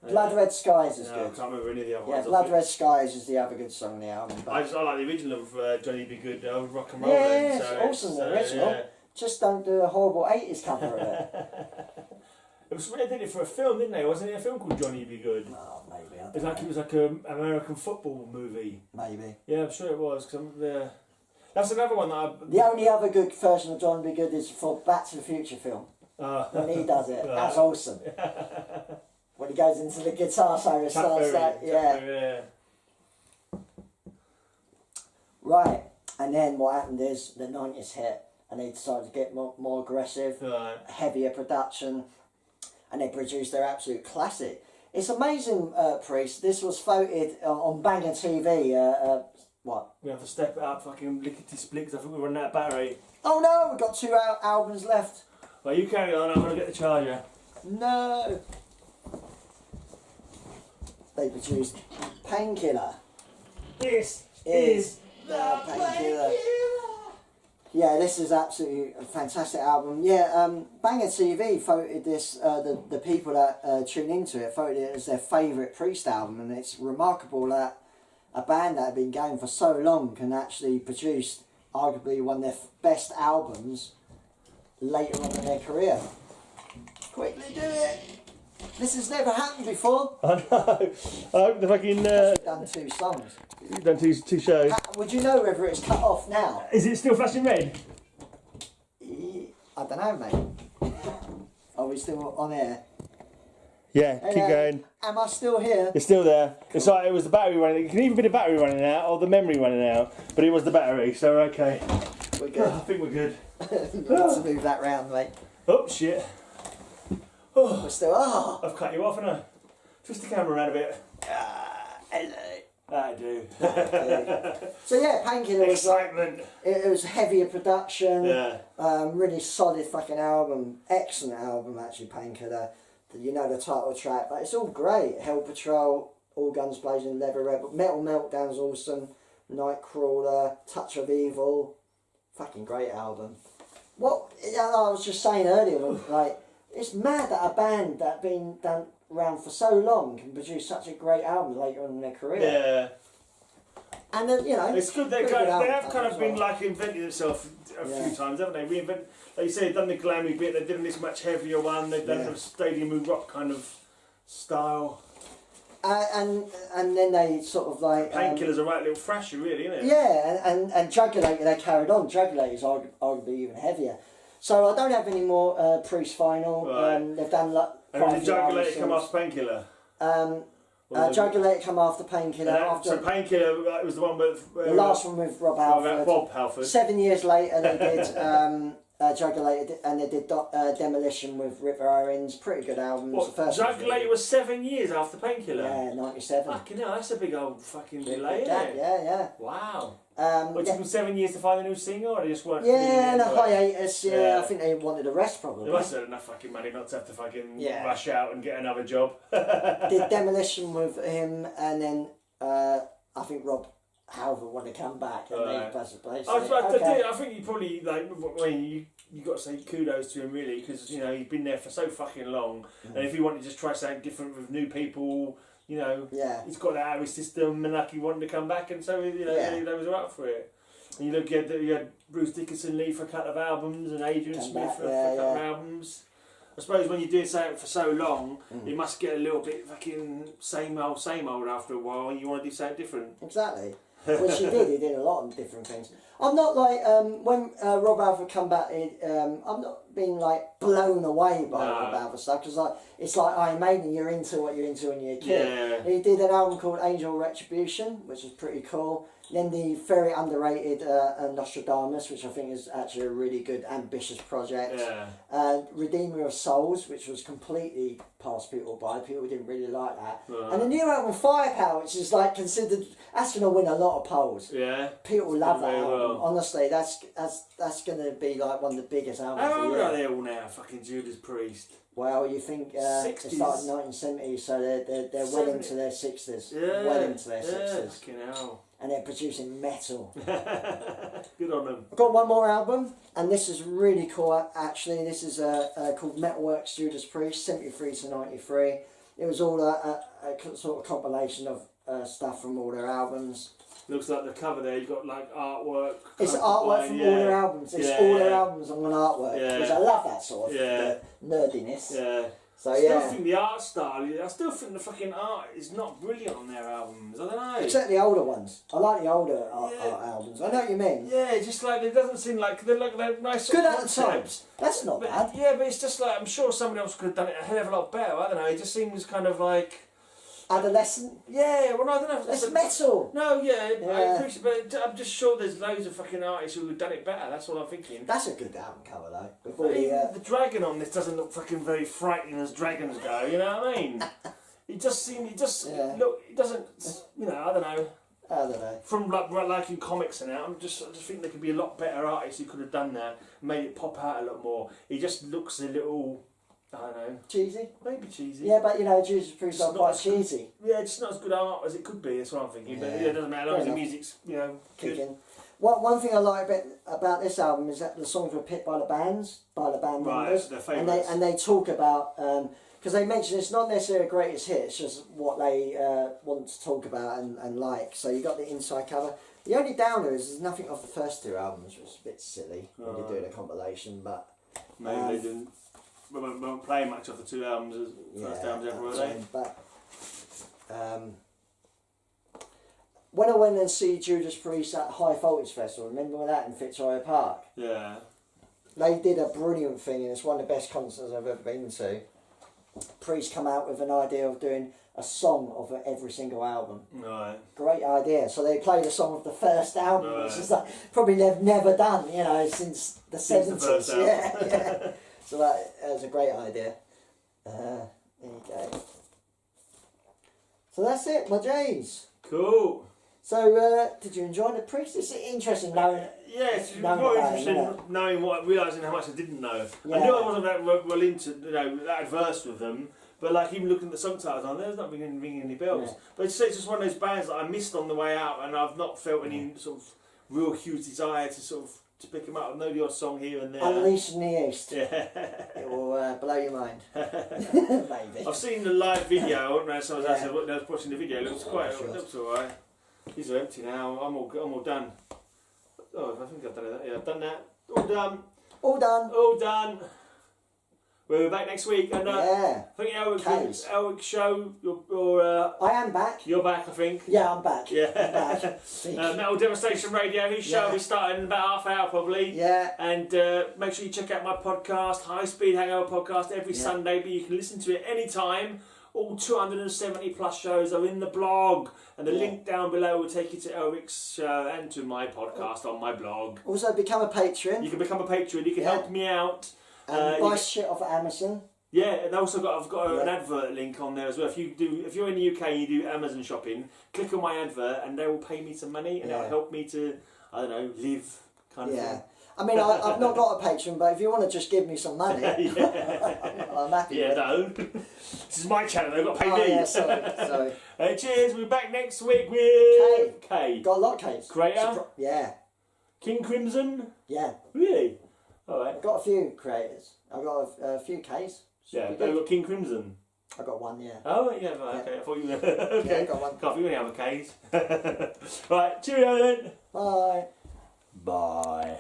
Blood Red Skies is I good. can't remember any of the other Yeah, ones. Blood Red Skies is the other good song on the album. I But like the original of Johnny Be Good, rock and roll. yeah, then, it's so awesome, the original. Yeah. Just don't do a horrible 80s cover of it. It was, they did it for a film, didn't they? Wasn't it a film called Johnny Be Good? Oh, maybe. I It don't was know. like an American football movie. Maybe. Yeah, I'm sure it was. That's another one that I... The only other good version of John Be Good is for Back to the Future film. When he does it, that's awesome. When he goes into the guitar solo, starts like, yeah. Right, and then what happened is the 90s hit, and they decided to get more aggressive, Right. heavier production, and they produced their absolute classic. It's amazing, Priest. This was voted on Banger TV. What? We have to step it up, fucking lickety split, 'cause I think we're running out of battery. Oh no, we've got 2 albums left. Well, you carry on, I'm going to get the charger. No. They produced Painkiller. This Is the Painkiller. Yeah, this is absolutely a fantastic album. Yeah, Banger TV voted this, the people that tune into it voted it as their favourite Priest album, and it's remarkable that a band that had been going for so long can actually produce arguably one of their best albums later on in their career. Quickly do it! This has never happened before. I know. I hope the fucking... Done 2 songs. You've done two shows. Would you know whether it's cut off now? Is it still flashing red? I don't know, mate. Are we still on air? Yeah, keep Hello? going. Am I still here? It's still there. It's like it was the battery running. It can even be the battery running out or the memory running out, but it was the battery, so we're okay. We're I good. think we're good. You need to move that round, mate. Oh, shit. We're still. Oh, I've cut you off, haven't I? Twist the camera around a bit. hello. I do. So yeah, Painkiller was like Excitement. it was heavier production. Yeah. Really solid fucking album. Excellent album actually. Painkiller. You know the title track, but it's all great. Hell Patrol, All Guns Blazing, Leather Rebel, Metal Meltdown's awesome. Nightcrawler, Touch of Evil, fucking great album. What I was just saying earlier, like it's mad that a band that been done around for so long can produce such a great album later on in their career. Yeah. And then, you know, It's good. They pretty good have album kind as of been well. like inventing themselves a Yeah. few times, haven't they? Reinvent. Like you say, they've done the glammy bit. They've done this much heavier one. They've done Yeah. the stadium rock kind of style. And then they sort of like Painkiller's a right little thrasher, really, isn't it? yeah, and Jugulator they carried on. Jugulator's arguably even heavier. So I don't have any more Priest Final. Right. They've done like And did Jugulator albums come since. off Painkiller? Jugulator come after Painkiller. After So Painkiller it was the one with the last one with Rob Halford. Bob Halford. 7 years later they did Jugulator, and they did Demolition with River Owens. Pretty good albums. What, The first one's really Jugulator good. was 7 years after Painkiller? Yeah, 97. Fucking hell, that's a big old fucking Big delay, isn't gap, it? yeah. Wow. Yeah. It took them 7 years to find a new singer, or they just weren't... Yeah, and a feeling it anyway? hiatus, Yeah. I think they wanted a rest probably. They must have had enough fucking money not to have to fucking Yeah. rush out and get another job. Did Demolition with him, and then I think Rob however want to come back, and they basically say, I think you probably like. I mean, you got to say kudos to him really, because you know he's been there for so fucking long, and if he wanted to just try something different with new people, you know, he's got that out of his system, and like he wanted to come back, and so you know they was up for it. And you look at you had Bruce Dickinson leave for a couple of albums, and Adrian Smith for a couple of albums. I suppose when you're doing something for so long, it must get a little bit fucking same old after a while, and you want to do something different. Exactly. Which he did. He did a lot of different things. I'm not like when Rob Halford come back. I'm not being like blown away by Rob Halford stuff, because like it's like Iron Maiden. You're into what you're into when you're a kid. Yeah. He did an album called Angel Retribution, which was pretty cool. Then the very underrated Nostradamus, which I think is actually a really good, ambitious project. Yeah. Redeemer of Souls, which was completely passed people by. People didn't really like that. And the new album Firepower, which is like considered, that's going to win a lot of polls. Yeah. People love that album. Well. Honestly, that's going to be like one of the biggest albums. How old are they all now? Fucking Judas Priest. Well, you think they started in 1970s, so they're well into their 60s. Yeah. Well into their 60s. Fucking hell. And they're producing metal. Good on them. I've got one more album, and this is really cool actually. This is called Metalworks Judas Priest, 73 to 93. It was all a sort of compilation of stuff from all their albums. Looks like the cover there, you've got like artwork. It's artwork from all their albums. It's all their albums on one artwork, which I love that sort of nerdiness. Yeah. So I still think the art style, I still think the fucking art is not brilliant on their albums. I don't know. Except the older ones. I like the older art albums. I know what you mean. Yeah, just like it doesn't seem like they're nice. Good at the time. That's not bad. Yeah, but it's just like I'm sure somebody else could have done it a hell of a lot better. I don't know. It just seems kind of like adolescent. Yeah, well, I don't know. It's metal. No, I appreciate, but I'm just sure there's loads of fucking artists who have done it better. That's all I'm thinking. That's a good album cover though. The dragon on this doesn't look fucking very frightening as dragons go. You know what I mean? It doesn't. It doesn't. You know, I don't know. From like in comics and that, I just think there could be a lot better artists who could have done that, made it pop out a lot more. He just looks a little. I don't know. Cheesy? Maybe cheesy. Yeah, but you know, Judas Priest are quite cheesy. Yeah, it's not as good art as it could be, that's what I'm thinking. But it doesn't matter, as long as the music's, you know, kicking. One thing I like about this album is that the songs were picked by the band members. Their favourites. And they talk about, because they mention it's not necessarily a greatest hit, it's just what they want to talk about and like. So you got the inside cover. The only downer is there's nothing off the first two albums, which is a bit silly when you're doing a compilation, but... Maybe they didn't. We won't play much of the two albums as first albums ever, were they? But when I went and see Judas Priest at High Voltage Festival, remember that in Fitzroy Park? Yeah. They did a brilliant thing, and it's one of the best concerts I've ever been to. Priest come out with an idea of doing a song of every single album. Right. Great idea. So they played a song of the first album, which is like probably they've never done, you know, since the 70s. The first album. Yeah. So that was a great idea. There you go. So that's it, my J's. Cool. So did you enjoy the Priest? It's interesting knowing. Yeah, it's more interesting knowing realising how much I didn't know. Yeah. I knew I wasn't that well into that adverse with them, but like even looking at the song titles, there's not ringing any bells. Yeah. But it's just one of those bands that I missed on the way out, and I've not felt any sort of real huge desire to sort of to pick them up. I know the odd song here and there. Unleashed in the East. Yeah. It will blow your mind. Maybe. I've seen the live video. I don't know. Someone else when I was watching the video. It looks it looks alright. These are empty now. I'm all done. Oh, I think I've done that. Yeah, I've done that. All done. All done. All done. We're back next week, and I think Elwick show. I am back. You're back, I think. Yeah, I'm back. Yeah. I'm back. Metal Devastation Radio. His show is starting in about half an hour probably. Yeah. And make sure you check out my podcast, High Speed Hangover Podcast, every Sunday. But you can listen to it anytime. All 270 plus shows are in the blog, and the link down below will take you to Elrick's show and to my podcast on my blog. Also, become a patron. You can become a patron. You can help me out. And buy shit off of Amazon. Yeah, and also I've got an advert link on there as well. If you're in the UK and you do Amazon shopping, click on my advert and they will pay me some money and it'll help me to live kind of thing. I mean, I've not got a Patreon, but if you want to just give me some money, I'm happy. Yeah, with no. This is my channel, they've got to pay Oh, me. yeah, sorry. Cheers, we're back next week with K. Got a lot of Ks. Creator? Yeah. King Crimson? Yeah. Really? Alright. I've got a few creators. I've got a few Ks. Yeah, they've got King Crimson. I got one, yeah. Oh, yeah, right, okay. I thought you were... okay. Yeah, I got one. Can't be any other Ks. Right, cheerio then. Bye. Bye.